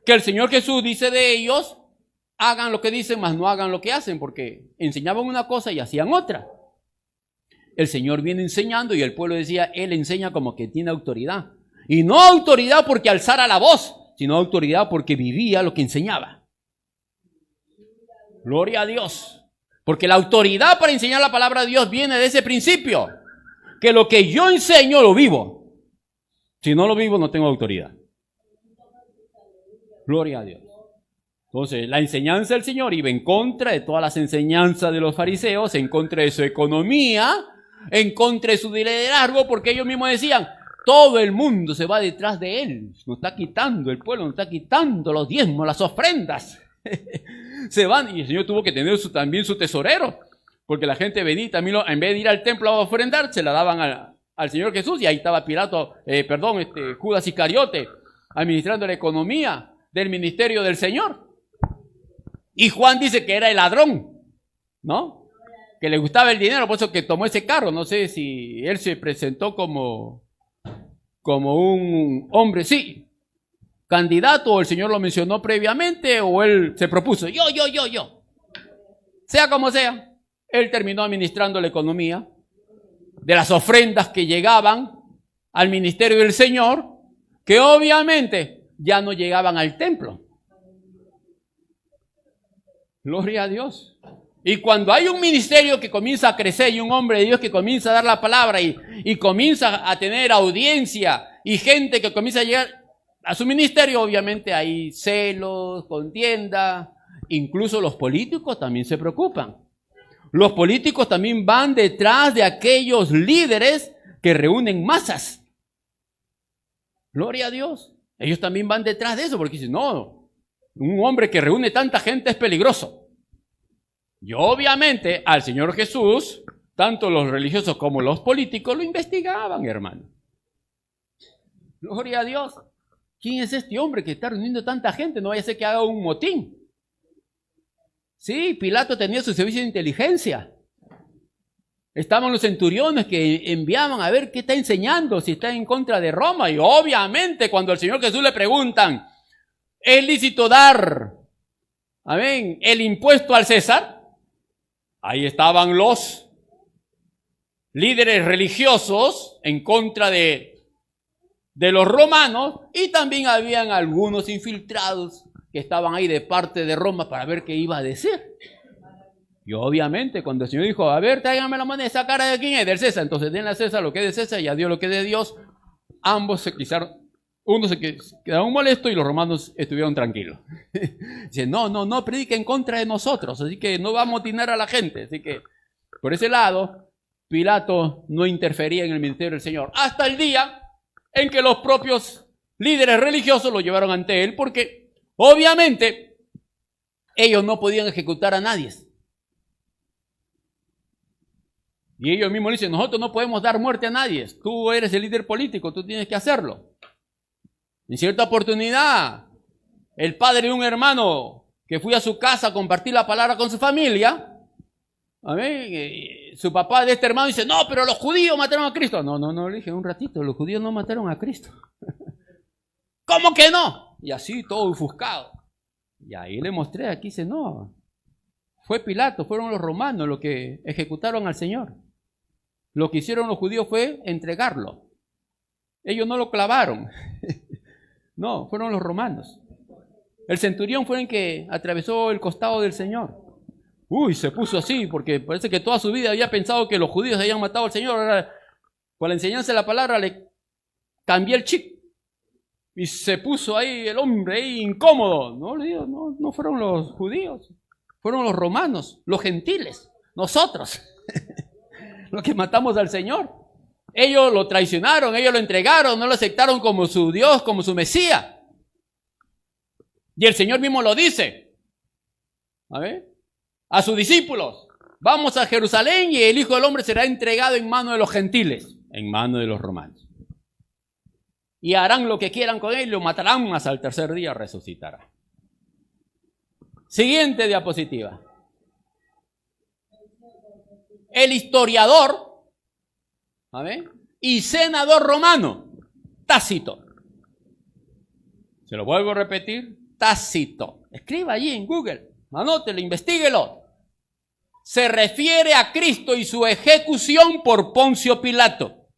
Que el Señor Jesús dice de ellos, hagan lo que dicen, mas no hagan lo que hacen, porque enseñaban una cosa y hacían otra. El Señor viene enseñando y el pueblo decía, Él enseña como que tiene autoridad. Y no autoridad porque alzara la voz, sino autoridad porque vivía lo que enseñaba. Gloria a Dios. Porque la autoridad para enseñar la palabra de Dios viene de ese principio. Que lo que yo enseño lo vivo. Si no lo vivo no tengo autoridad. Gloria a Dios. Entonces, la enseñanza del Señor iba en contra de todas las enseñanzas de los fariseos, en contra de su economía, en contra de su liderazgo, porque ellos mismos decían, todo el mundo se va detrás de él. Nos está quitando, el pueblo nos está quitando los diezmos, las ofrendas. Se van, y el Señor tuvo que tener también su tesorero, porque la gente venía también, en vez de ir al templo a ofrendar, se la daban al Señor Jesús, y ahí estaba Judas Iscariote, administrando la economía del ministerio del Señor. Y Juan dice que era el ladrón, ¿no? Que le gustaba el dinero, por eso que tomó ese carro. No sé si él se presentó como un hombre, sí, candidato, o el Señor lo mencionó previamente, o él se propuso, yo. Sea como sea, él terminó administrando la economía de las ofrendas que llegaban al ministerio del Señor, que obviamente ya no llegaban al templo. Gloria a Dios. Y cuando hay un ministerio que comienza a crecer y un hombre de Dios que comienza a dar la palabra y comienza a tener audiencia y gente que comienza a llegar a su ministerio, obviamente hay celos, contienda, incluso los políticos también se preocupan. Los políticos también van detrás de aquellos líderes que reúnen masas. Gloria a Dios. Ellos también van detrás de eso porque dicen, no, un hombre que reúne tanta gente es peligroso. Y obviamente al Señor Jesús, tanto los religiosos como los políticos lo investigaban, hermano. Gloria a Dios. ¿Quién es este hombre que está reuniendo tanta gente? No vaya a ser que haga un motín. Sí, Pilato tenía su servicio de inteligencia. Estaban los centuriones que enviaban a ver qué está enseñando, si está en contra de Roma. Y obviamente cuando al Señor Jesús le preguntan, ¿es lícito dar, amén, el impuesto al César? Ahí estaban los líderes religiosos en contra de los romanos, y también habían algunos infiltrados que estaban ahí de parte de Roma para ver qué iba a decir. Y obviamente cuando el Señor dijo, a ver, tráigame la moneda, esa cara de quién es, del César, entonces denle a César lo que es de César y a Dios lo que es de Dios, ambos se quisieron, uno se quedaron molestos y los romanos estuvieron tranquilos. Dicen, no predique en contra de nosotros, así que no va a amotinar a la gente. Así que por ese lado, Pilato no interfería en el ministerio del Señor, hasta el día en que los propios líderes religiosos lo llevaron ante él, porque obviamente ellos no podían ejecutar a nadie. Y ellos mismos dicen, nosotros no podemos dar muerte a nadie, tú eres el líder político, tú tienes que hacerlo. En cierta oportunidad, el padre de un hermano que fue a su casa a compartir la palabra con su familia, su papá de este hermano dice, no, pero los judíos mataron a Cristo. No, le dije un ratito, los judíos no mataron a Cristo. ¿Cómo que no? Y así todo ofuscado. Y ahí le mostré, aquí dice, no, fue Pilato, fueron los romanos los que ejecutaron al Señor. Lo que hicieron los judíos fue entregarlo. Ellos no lo clavaron. No, fueron los romanos. El centurión fue el que atravesó el costado del Señor. Uy, se puso así, porque parece que toda su vida había pensado que los judíos habían matado al Señor. Ahora, con la enseñanza de la palabra, le cambié el chip. Y se puso ahí el hombre ahí incómodo. No, le digo, no fueron los judíos. Fueron los romanos, los gentiles, nosotros. Los que matamos al Señor. Ellos lo traicionaron, ellos lo entregaron, no lo aceptaron como su Dios, como su Mesías. Y el Señor mismo lo dice. A ver, a sus discípulos, vamos a Jerusalén y el Hijo del Hombre será entregado en manos de los gentiles, en manos de los romanos. Y harán lo que quieran con él, lo matarán, hasta el tercer día resucitará. Siguiente diapositiva. El historiador, y senador romano, Tácito. Se lo vuelvo a repetir, Tácito. Escriba allí en Google, anótelo, investíguelo. Se refiere a Cristo y su ejecución por Poncio Pilato.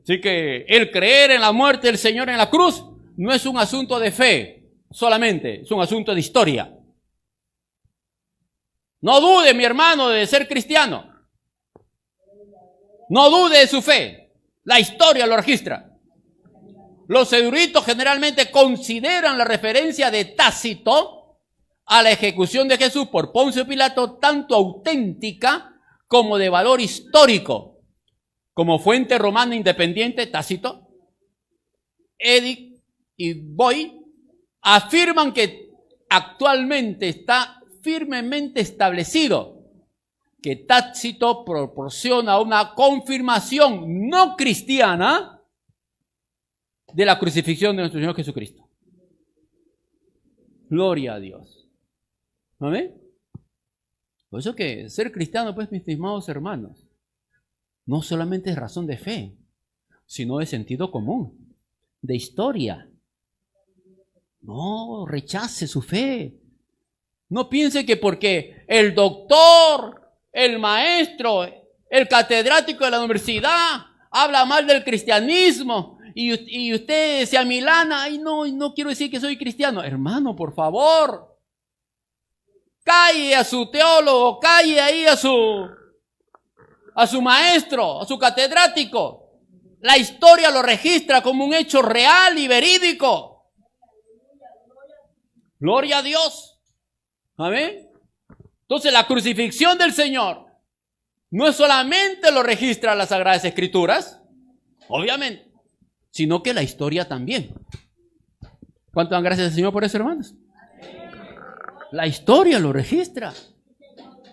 Así que el creer en la muerte del Señor en la cruz no es un asunto de fe solamente, es un asunto de historia. No dude, mi hermano, de ser cristiano. No dude de su fe. La historia lo registra. Los eruditos generalmente consideran la referencia de Tácito a la ejecución de Jesús por Poncio Pilato tanto auténtica como de valor histórico. como fuente romana independiente, Tácito, Edict y Boy, afirman que actualmente está firmemente establecido que Tácito proporciona una confirmación no cristiana de la crucifixión de nuestro Señor Jesucristo. Gloria a Dios. ¿Amén? Por eso que ser cristiano, pues, mis estimados hermanos, no solamente es razón de fe, sino de sentido común, de historia. No rechace su fe. No piense que porque el doctor, el maestro, el catedrático de la universidad habla mal del cristianismo y usted se amilana, ay no quiero decir que soy cristiano. Hermano, por favor, calle a su teólogo, calle ahí a su maestro, a su catedrático. La historia lo registra como un hecho real y verídico. Gloria a Dios. Amén. Entonces la crucifixión del Señor no solamente lo registra las Sagradas Escrituras, obviamente, sino que la historia también. ¿Cuánto dan gracias al Señor por eso, hermanos? La historia lo registra.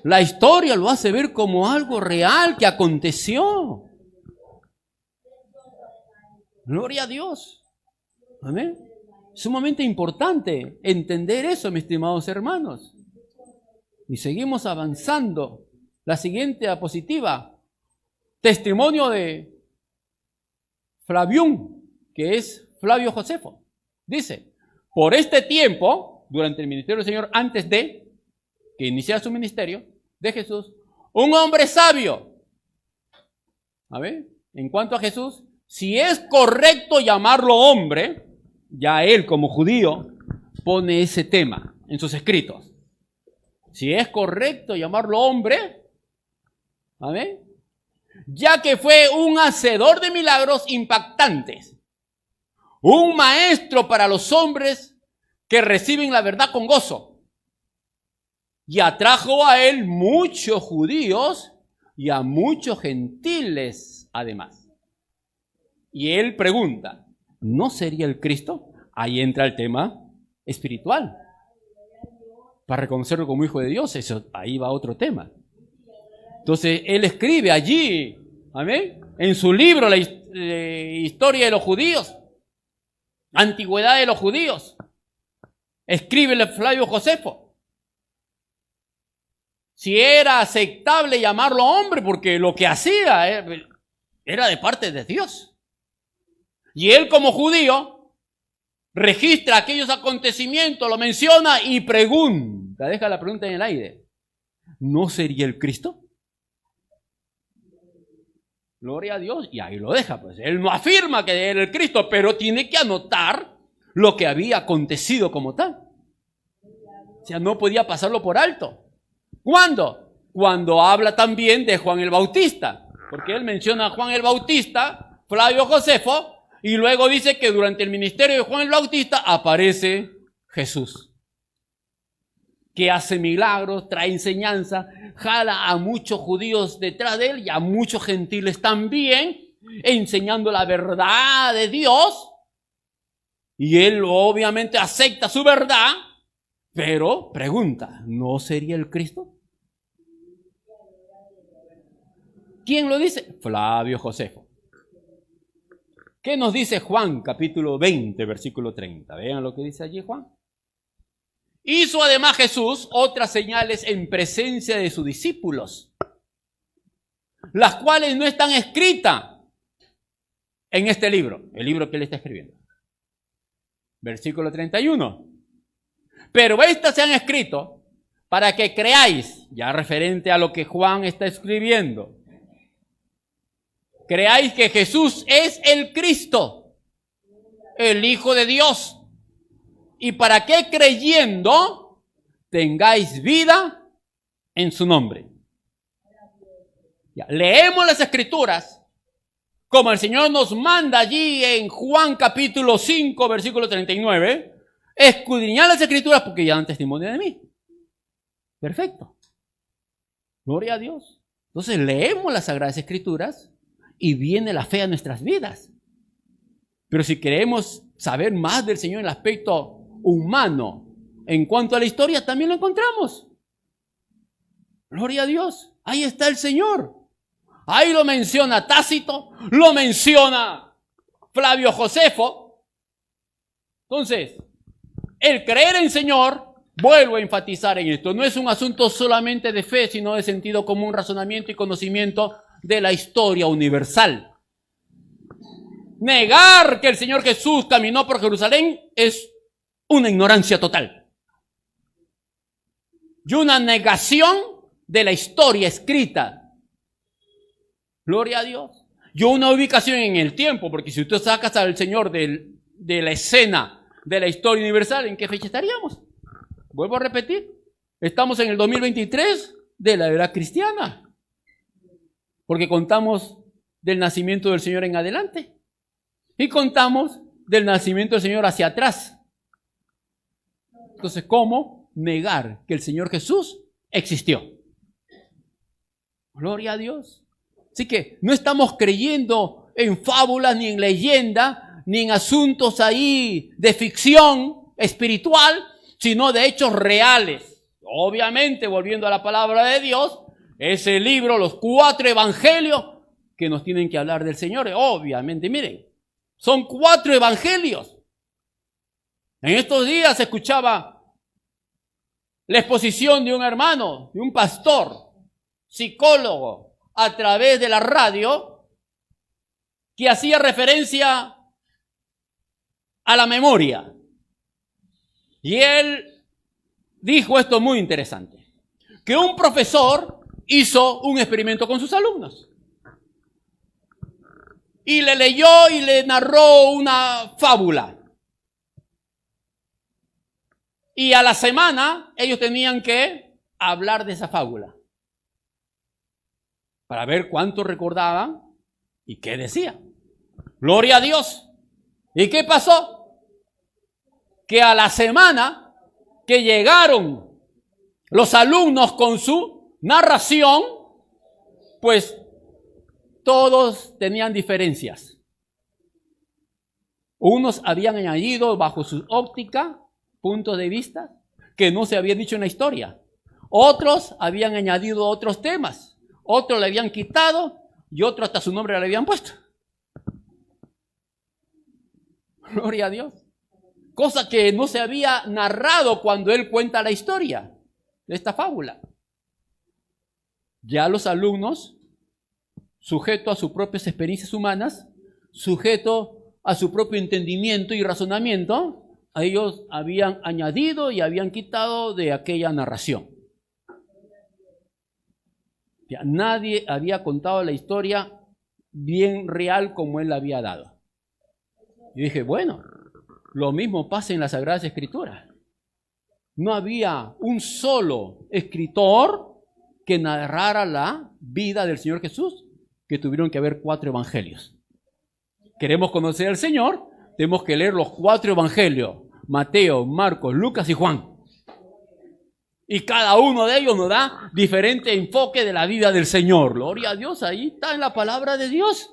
La historia lo hace ver como algo real que aconteció. Gloria a Dios. Amén. Es sumamente importante entender eso, mis estimados hermanos. Y seguimos avanzando. La siguiente diapositiva. Testimonio de Flavium, que es Flavio Josefo. Dice, por este tiempo, durante el ministerio del Señor, antes de que iniciara su ministerio de Jesús, un hombre sabio. A ver, en cuanto a Jesús, si es correcto llamarlo hombre, ya él como judío pone ese tema en sus escritos. Si es correcto llamarlo hombre, ¿amén? Ya que fue un hacedor de milagros impactantes, un maestro para los hombres que reciben la verdad con gozo, y atrajo a él muchos judíos y a muchos gentiles además. Y él pregunta, ¿no sería el Cristo? Ahí entra el tema espiritual. Para reconocerlo como hijo de Dios, eso, ahí va otro tema. Entonces, él escribe allí, amén, en su libro, la historia de los judíos, antigüedad de los judíos, escribe Flavio Josefo. Si era aceptable llamarlo hombre, porque lo que hacía era de parte de Dios. Y él como judío registra aquellos acontecimientos, lo menciona y pregunta, deja la pregunta en el aire, ¿no sería el Cristo? Gloria a Dios, y ahí lo deja, pues él no afirma que era el Cristo, pero tiene que anotar lo que había acontecido como tal. O sea, no podía pasarlo por alto. ¿Cuándo? Cuando habla también de Juan el Bautista, porque él menciona a Juan el Bautista, Flavio Josefo, y luego dice que durante el ministerio de Juan el Bautista aparece Jesús, que hace milagros, trae enseñanza, jala a muchos judíos detrás de él y a muchos gentiles también, enseñando la verdad de Dios. Y él obviamente acepta su verdad, pero pregunta, ¿no sería el Cristo? ¿Quién lo dice? Flavio Josefo. ¿Qué nos dice Juan, capítulo 20, versículo 30? Vean lo que dice allí Juan. Hizo además Jesús otras señales en presencia de sus discípulos, las cuales no están escritas en este libro, el libro que él está escribiendo. Versículo 31. Pero estas se han escrito para que creáis, ya referente a lo que Juan está escribiendo, creáis que Jesús es el Cristo, el Hijo de Dios, y para que creyendo tengáis vida en su nombre. Ya, leemos las Escrituras como el Señor nos manda allí en Juan capítulo 5, versículo 39, escudriñad las Escrituras porque ya dan testimonio de mí. Perfecto. Gloria a Dios. Entonces leemos las Sagradas Escrituras y viene la fe a nuestras vidas. Pero si queremos saber más del Señor en el aspecto humano, en cuanto a la historia, también lo encontramos. Gloria a Dios. Ahí está el Señor. Ahí lo menciona Tácito, lo menciona Flavio Josefo. Entonces, el creer en Señor, vuelvo a enfatizar en esto, no es un asunto solamente de fe, sino de sentido común, razonamiento y conocimiento de la historia universal. Negar que el Señor Jesús caminó por Jerusalén es una ignorancia total. Y una negación de la historia escrita. Gloria a Dios. Y una ubicación en el tiempo, porque si usted sacas al Señor de la escena de la historia universal, ¿en qué fecha estaríamos? Vuelvo a repetir, estamos en el 2023 de la era cristiana, porque contamos del nacimiento del Señor en adelante y contamos del nacimiento del Señor hacia atrás. Entonces, ¿cómo negar que el Señor Jesús existió? Gloria a Dios. Así que no estamos creyendo en fábulas, ni en leyenda, ni en asuntos ahí de ficción espiritual, sino de hechos reales. Obviamente, volviendo a la palabra de Dios, ese libro, los 4 evangelios que nos tienen que hablar del Señor. Obviamente, miren, son 4 evangelios. En estos días escuchaba la exposición de un hermano, de un pastor, psicólogo, a través de la radio, que hacía referencia a la memoria. Y él dijo esto muy interesante, que un profesor hizo un experimento con sus alumnos. Y le leyó y le narró una fábula. Y a la semana ellos tenían que hablar de esa fábula, para ver cuánto recordaban y qué decían. Gloria a Dios. ¿Y qué pasó? Que a la semana que llegaron los alumnos con su narración, pues todos tenían diferencias. Unos habían añadido bajo su óptica, puntos de vista, que no se había dicho en la historia. Otros habían añadido otros temas. Otros le habían quitado y otros hasta su nombre le habían puesto. Gloria a Dios. Cosa que no se había narrado cuando él cuenta la historia de esta fábula. Ya los alumnos, sujetos a sus propias experiencias humanas, sujetos a su propio entendimiento y razonamiento, a ellos habían añadido y habían quitado de aquella narración. Ya, nadie había contado la historia bien real como él la había dado. Yo dije, bueno, lo mismo pasa en las Sagradas Escrituras. No había un solo escritor que narrara la vida del Señor Jesús, que tuvieron que haber 4 evangelios. Queremos conocer al Señor, tenemos que leer los 4 evangelios: Mateo, Marcos, Lucas y Juan. Y cada uno de ellos nos da diferente enfoque de la vida del Señor. Gloria a Dios, ahí está en la palabra de Dios.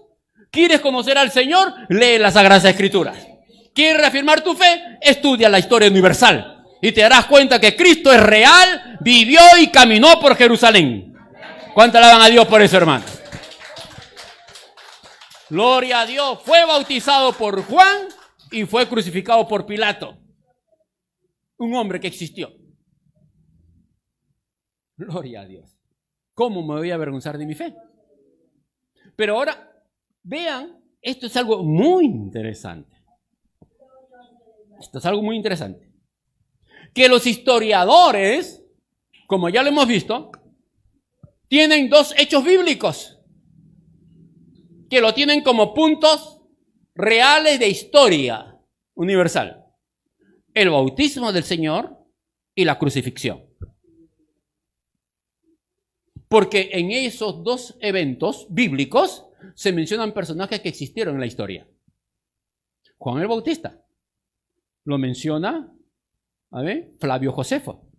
¿Quieres conocer al Señor? Lee las Sagradas Escrituras. ¿Quieres reafirmar tu fe? Estudia la historia universal. Y te darás cuenta que Cristo es real, vivió y caminó por Jerusalén. ¿Cuánto alaban a Dios por eso, hermanos? Gloria a Dios. Fue bautizado por Juan y fue crucificado por Pilato. Un hombre que existió. Gloria a Dios. ¿Cómo me voy a avergonzar de mi fe? Pero ahora, vean, esto es algo muy interesante. Esto es algo muy interesante. Que los historiadores, como ya lo hemos visto, tienen 2 hechos bíblicos que lo tienen como puntos reales de historia universal: el bautismo del Señor y la crucifixión. Porque en esos 2 eventos bíblicos se mencionan personajes que existieron en la historia. Juan el Bautista lo menciona, Flavio Josefo,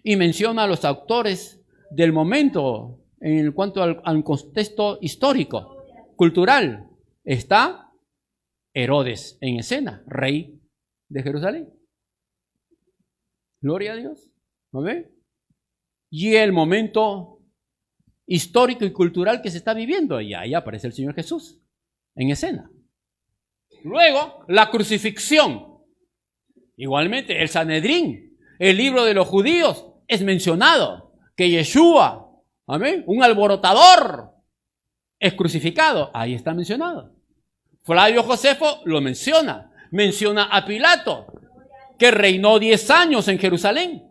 y menciona a los autores del momento en cuanto al contexto histórico, cultural, está Herodes en escena, rey de Jerusalén. Gloria a Dios. ¿No ve? Y el momento histórico y cultural que se está viviendo, y ahí aparece el Señor Jesús en escena. Luego, la crucifixión. Igualmente, el Sanedrín, el libro de los judíos, es mencionado que Yeshua, amén, un alborotador, es crucificado. Ahí está mencionado. Flavio Josefo lo menciona. Menciona a Pilato, que reinó 10 años en Jerusalén.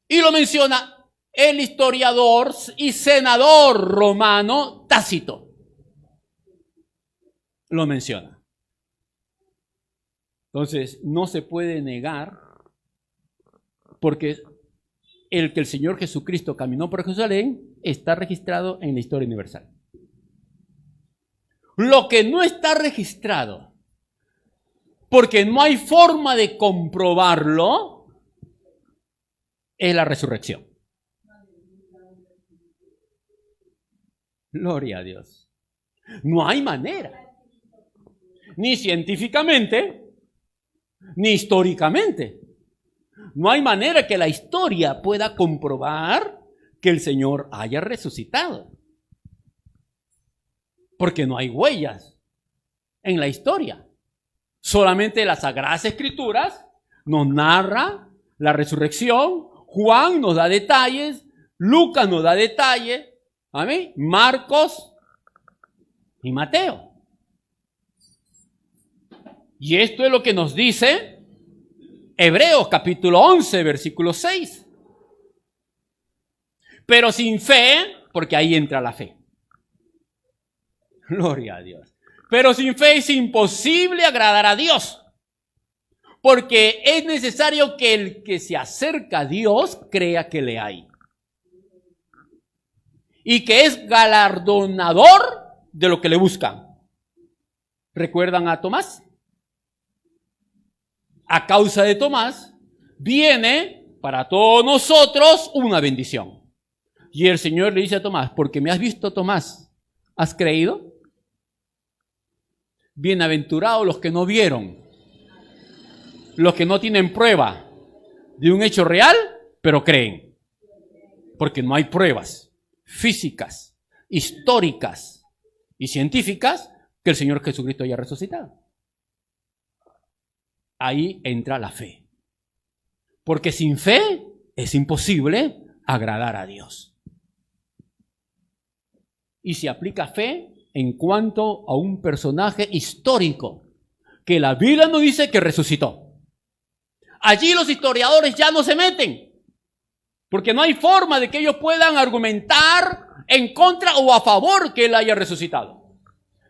Y lo menciona el historiador y senador romano Tácito. Lo menciona. Entonces, no se puede negar, porque el que el Señor Jesucristo caminó por Jerusalén está registrado en la historia universal. Lo que no está registrado, porque no hay forma de comprobarlo, es la resurrección. Gloria a Dios. No hay manera, ni científicamente, ni históricamente. No hay manera que la historia pueda comprobar que el Señor haya resucitado. Porque no hay huellas en la historia. Solamente las Sagradas Escrituras nos narra la resurrección. Juan nos da detalles, Lucas nos da detalles, amén, Marcos y Mateo. Y esto es lo que nos dice Hebreos capítulo 11, versículo 6. Pero sin fe, porque ahí entra la fe. Gloria a Dios. Pero sin fe es imposible agradar a Dios. Porque es necesario que el que se acerca a Dios crea que le hay. Y que es galardonador de lo que le buscan. ¿Recuerdan a Tomás? A causa de Tomás viene para todos nosotros una bendición. Y el Señor le dice a Tomás, porque me has visto, Tomás, ¿has creído? Bienaventurados los que no vieron, los que no tienen prueba de un hecho real, pero creen. Porque no hay pruebas físicas, históricas y científicas que el Señor Jesucristo haya resucitado. Ahí entra la fe. Porque sin fe es imposible agradar a Dios. Y se aplica fe en cuanto a un personaje histórico que la Biblia nos dice que resucitó. Allí los historiadores ya no se meten, porque no hay forma de que ellos puedan argumentar en contra o a favor que él haya resucitado.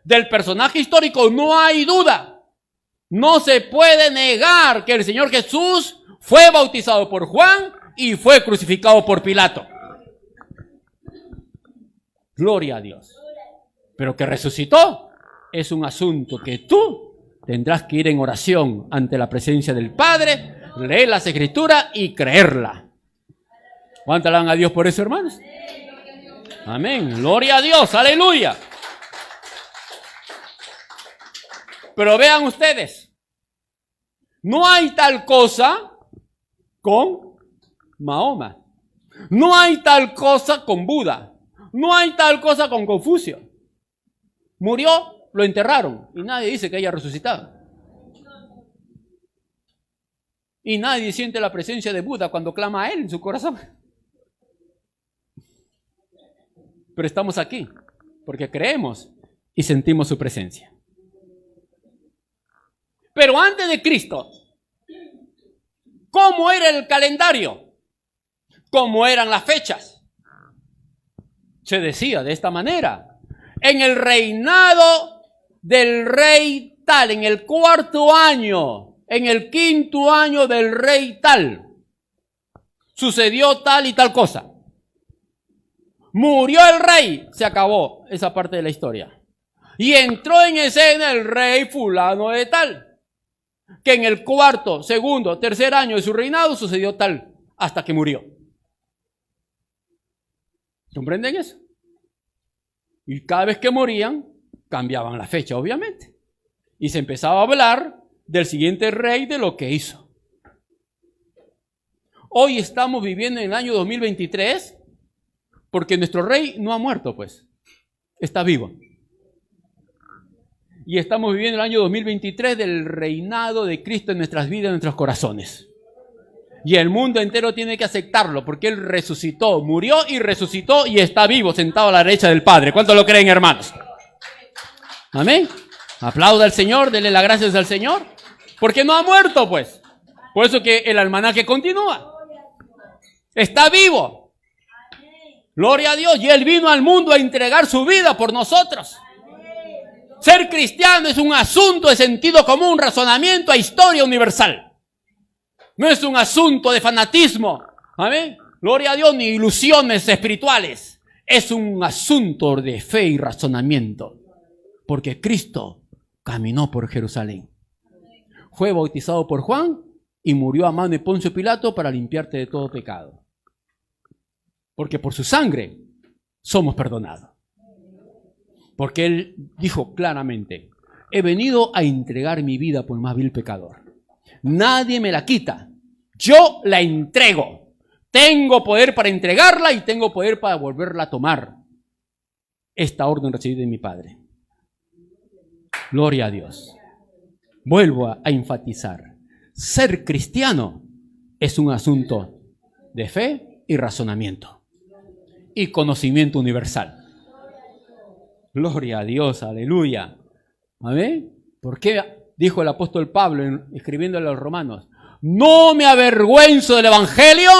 Del personaje histórico no hay duda. No se puede negar que el Señor Jesús fue bautizado por Juan y fue crucificado por Pilato. Gloria a Dios. Pero que resucitó es un asunto que tú tendrás que ir en oración ante la presencia del Padre, leer las Escrituras y creerla. ¿Cuánto alaban a Dios por eso, hermanos? Amén. Gloria a Dios. Aleluya. Pero vean ustedes, no hay tal cosa con Mahoma. No hay tal cosa con Buda. No hay tal cosa con Confucio. Murió, lo enterraron y nadie dice que haya resucitado. Y nadie siente la presencia de Buda cuando clama a él en su corazón. Pero estamos aquí porque creemos y sentimos su presencia. Pero antes de Cristo, ¿cómo era el calendario? ¿Cómo eran las fechas? Se decía de esta manera: en el reinado del rey tal, en el 4.º año, en el 5.º año del rey tal, sucedió tal y tal cosa. Murió el rey, se acabó esa parte de la historia. Y entró en escena el rey fulano de tal, que en el 4.º, 2.º, 3.er año de su reinado sucedió tal, hasta que murió. ¿Comprenden eso? Y cada vez que morían, cambiaban la fecha, obviamente. Y se empezaba a hablar del siguiente rey, de lo que hizo. Hoy estamos viviendo en el año 2023 porque nuestro rey no ha muerto, pues. Está vivo. Y estamos viviendo el año 2023 del reinado de Cristo en nuestras vidas, en nuestros corazones. Y el mundo entero tiene que aceptarlo porque Él resucitó, murió y resucitó y está vivo, sentado a la derecha del Padre. ¿Cuántos lo creen, hermanos? Amén. Aplauda al Señor, denle las gracias al Señor. Porque no ha muerto, pues. Por eso que el almanaque continúa. Está vivo. Gloria a Dios. Y Él vino al mundo a entregar su vida por nosotros. Ser cristiano es un asunto de sentido común, razonamiento a historia universal. No es un asunto de fanatismo. Amén. Gloria a Dios, ni ilusiones espirituales. Es un asunto de fe y razonamiento. Porque Cristo caminó por Jerusalén. Fue bautizado por Juan y murió a mano de Poncio Pilato para limpiarte de todo pecado. Porque por su sangre somos perdonados. Porque Él dijo claramente, he venido a entregar mi vida por el más vil pecador. Nadie me la quita. Yo la entrego. Tengo poder para entregarla y tengo poder para volverla a tomar. Esta orden recibí de mi Padre. Gloria a Dios. Vuelvo a enfatizar. Ser cristiano es un asunto de fe y razonamiento. Y conocimiento universal. Gloria a Dios, aleluya. ¿Amén? ¿Por qué dijo el apóstol Pablo escribiéndole a los romanos? No me avergüenzo del evangelio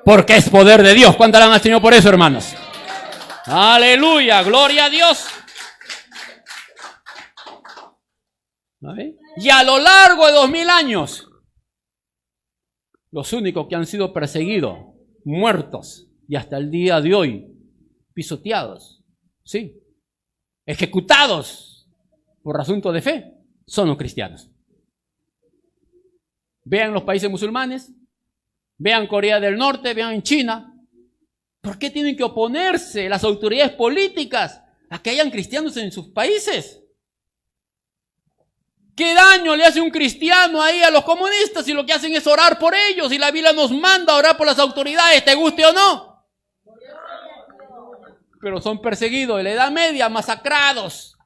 porque es poder de Dios. ¿Cuánto alaban al Señor por eso, hermanos? Aleluya, gloria a Dios. ¿Amén? Y a lo largo de 2000 años, los únicos que han sido perseguidos, muertos y hasta el día de hoy pisoteados, sí, ejecutados por asunto de fe, son los cristianos. Vean los países musulmanes, vean Corea del Norte, vean China. ¿Por qué tienen que oponerse las autoridades políticas a que hayan cristianos en sus países? ¿Qué daño le hace un cristiano ahí a los comunistas si lo que hacen es orar por ellos y la Biblia nos manda a orar por las autoridades, te guste o no? Pero son perseguidos en la Edad Media, masacrados.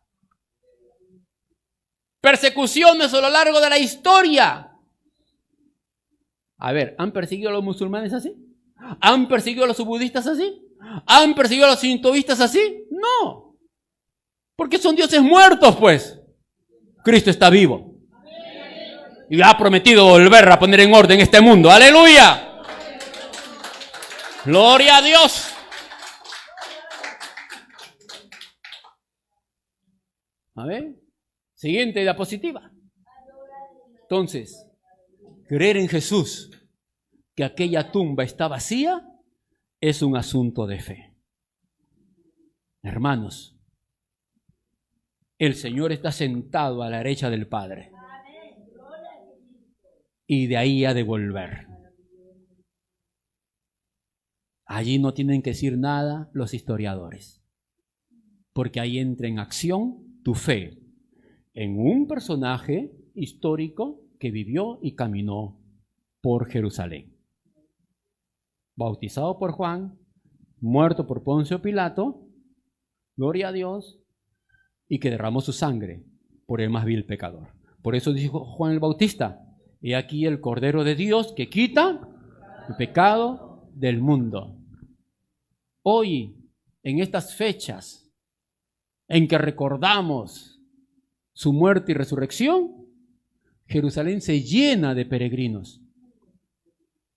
Persecuciones a lo largo de la historia. A ver, ¿han perseguido a los musulmanes así? ¿Han perseguido a los budistas así? ¿Han perseguido a los sintoístas así? No. Porque son dioses muertos, pues. Cristo está vivo. Y ha prometido volver a poner en orden este mundo. ¡Aleluya! ¡Gloria a Dios! A ver, siguiente diapositiva. Entonces, creer en Jesús, que aquella tumba está vacía, es un asunto de fe. Hermanos, el Señor está sentado a la derecha del Padre. Y de ahí ha de volver. Allí no tienen que decir nada los historiadores. Porque ahí entra en acción tu fe en un personaje histórico que vivió y caminó por Jerusalén. Bautizado por Juan, muerto por Poncio Pilato, gloria a Dios, y que derramó su sangre por el más vil pecador. Por eso dijo Juan el Bautista, he aquí el Cordero de Dios que quita el pecado del mundo. Hoy, en estas fechas en que recordamos su muerte y resurrección, Jerusalén se llena de peregrinos.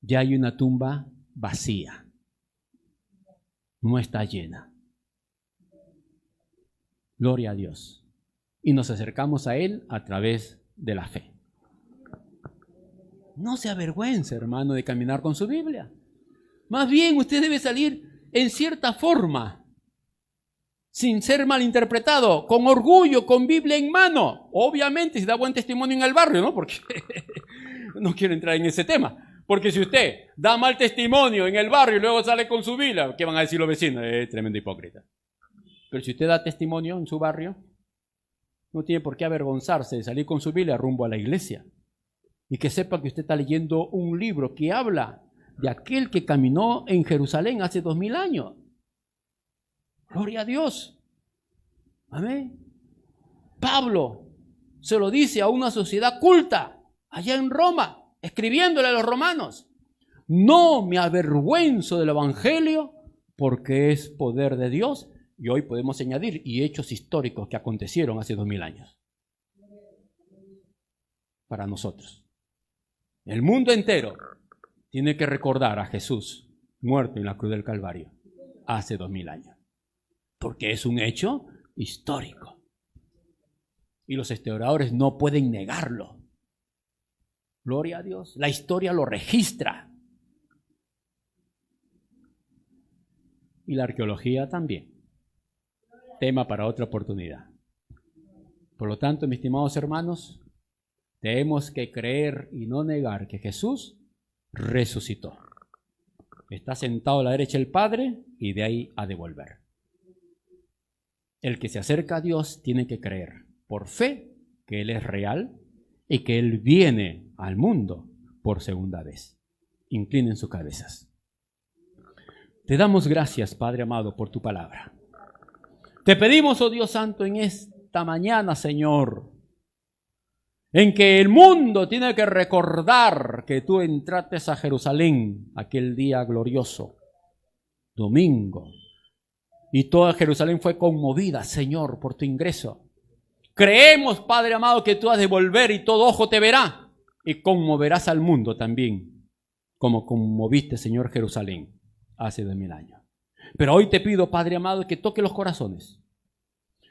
Ya hay una tumba vacía. No está llena. Gloria a Dios. Y nos acercamos a Él a través de la fe. No se avergüence, hermano, de caminar con su Biblia. Más bien, usted debe salir en cierta forma, sin ser malinterpretado, con orgullo, con Biblia en mano. Obviamente, si da buen testimonio en el barrio, ¿no? Porque no quiero entrar en ese tema. Porque si usted da mal testimonio en el barrio y luego sale con su Biblia, ¿qué van a decir los vecinos? Tremendo hipócrita. Pero si usted da testimonio en su barrio, no tiene por qué avergonzarse de salir con su Biblia rumbo a la iglesia. Y que sepa que usted está leyendo un libro que habla de aquel que caminó en Jerusalén hace 2000 años. Gloria a Dios. Amén. Pablo se lo dice a una sociedad culta allá en Roma, escribiéndole a los romanos: no me avergüenzo del evangelio porque es poder de Dios. Y hoy podemos añadir, y hechos históricos que acontecieron hace 2000 años. Para nosotros. El mundo entero tiene que recordar a Jesús muerto en la cruz del Calvario hace 2000 años. Porque es un hecho histórico. Y los historiadores no pueden negarlo. Gloria a Dios. La historia lo registra. Y la arqueología también. Tema para otra oportunidad. Por lo tanto, mis estimados hermanos, tenemos que creer y no negar que Jesús resucitó. Está sentado a la derecha del Padre y de ahí ha de volver. El que se acerca a Dios tiene que creer por fe que Él es real y que Él viene al mundo por segunda vez. Inclinen sus cabezas. Te damos gracias, Padre amado, por tu palabra. Te pedimos, oh Dios Santo, en esta mañana, Señor, en que el mundo tiene que recordar que tú entraste a Jerusalén aquel día glorioso, domingo, y toda Jerusalén fue conmovida, Señor, por tu ingreso. Creemos, Padre amado, que tú has de volver y todo ojo te verá y conmoverás al mundo también, como conmoviste, Señor, Jerusalén hace 2000 años. Pero hoy te pido, Padre amado, que toque los corazones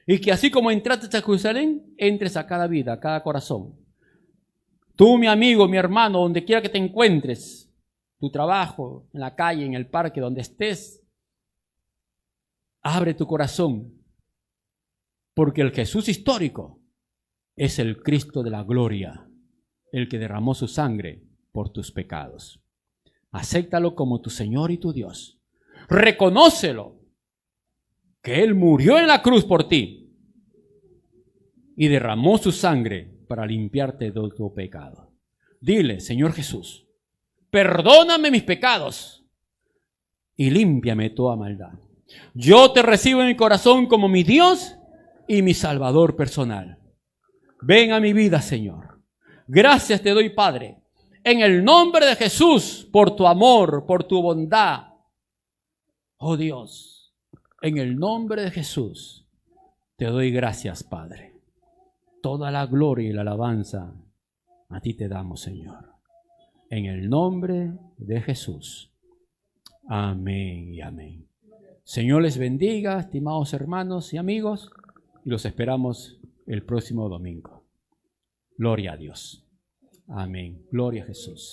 y que así como entraste a Jerusalén, entres a cada vida, a cada corazón. Tú, mi amigo, mi hermano, donde quiera que te encuentres, tu trabajo, en la calle, en el parque, donde estés, abre tu corazón, porque el Jesús histórico es el Cristo de la gloria, el que derramó su sangre por tus pecados. Acéptalo como tu Señor y tu Dios. Reconócelo, que Él murió en la cruz por ti y derramó su sangre para limpiarte de tu pecado. Dile: Señor Jesús, perdóname mis pecados y límpiame toda maldad. Yo te recibo en mi corazón como mi Dios y mi Salvador personal. Ven a mi vida, Señor. Gracias te doy, Padre, en el nombre de Jesús, por tu amor, por tu bondad. Oh Dios, en el nombre de Jesús, te doy gracias, Padre. Toda la gloria y la alabanza a ti te damos, Señor. En el nombre de Jesús. Amén y amén. Señor les bendiga, estimados hermanos y amigos, y los esperamos el próximo domingo. Gloria a Dios. Amén. Gloria a Jesús.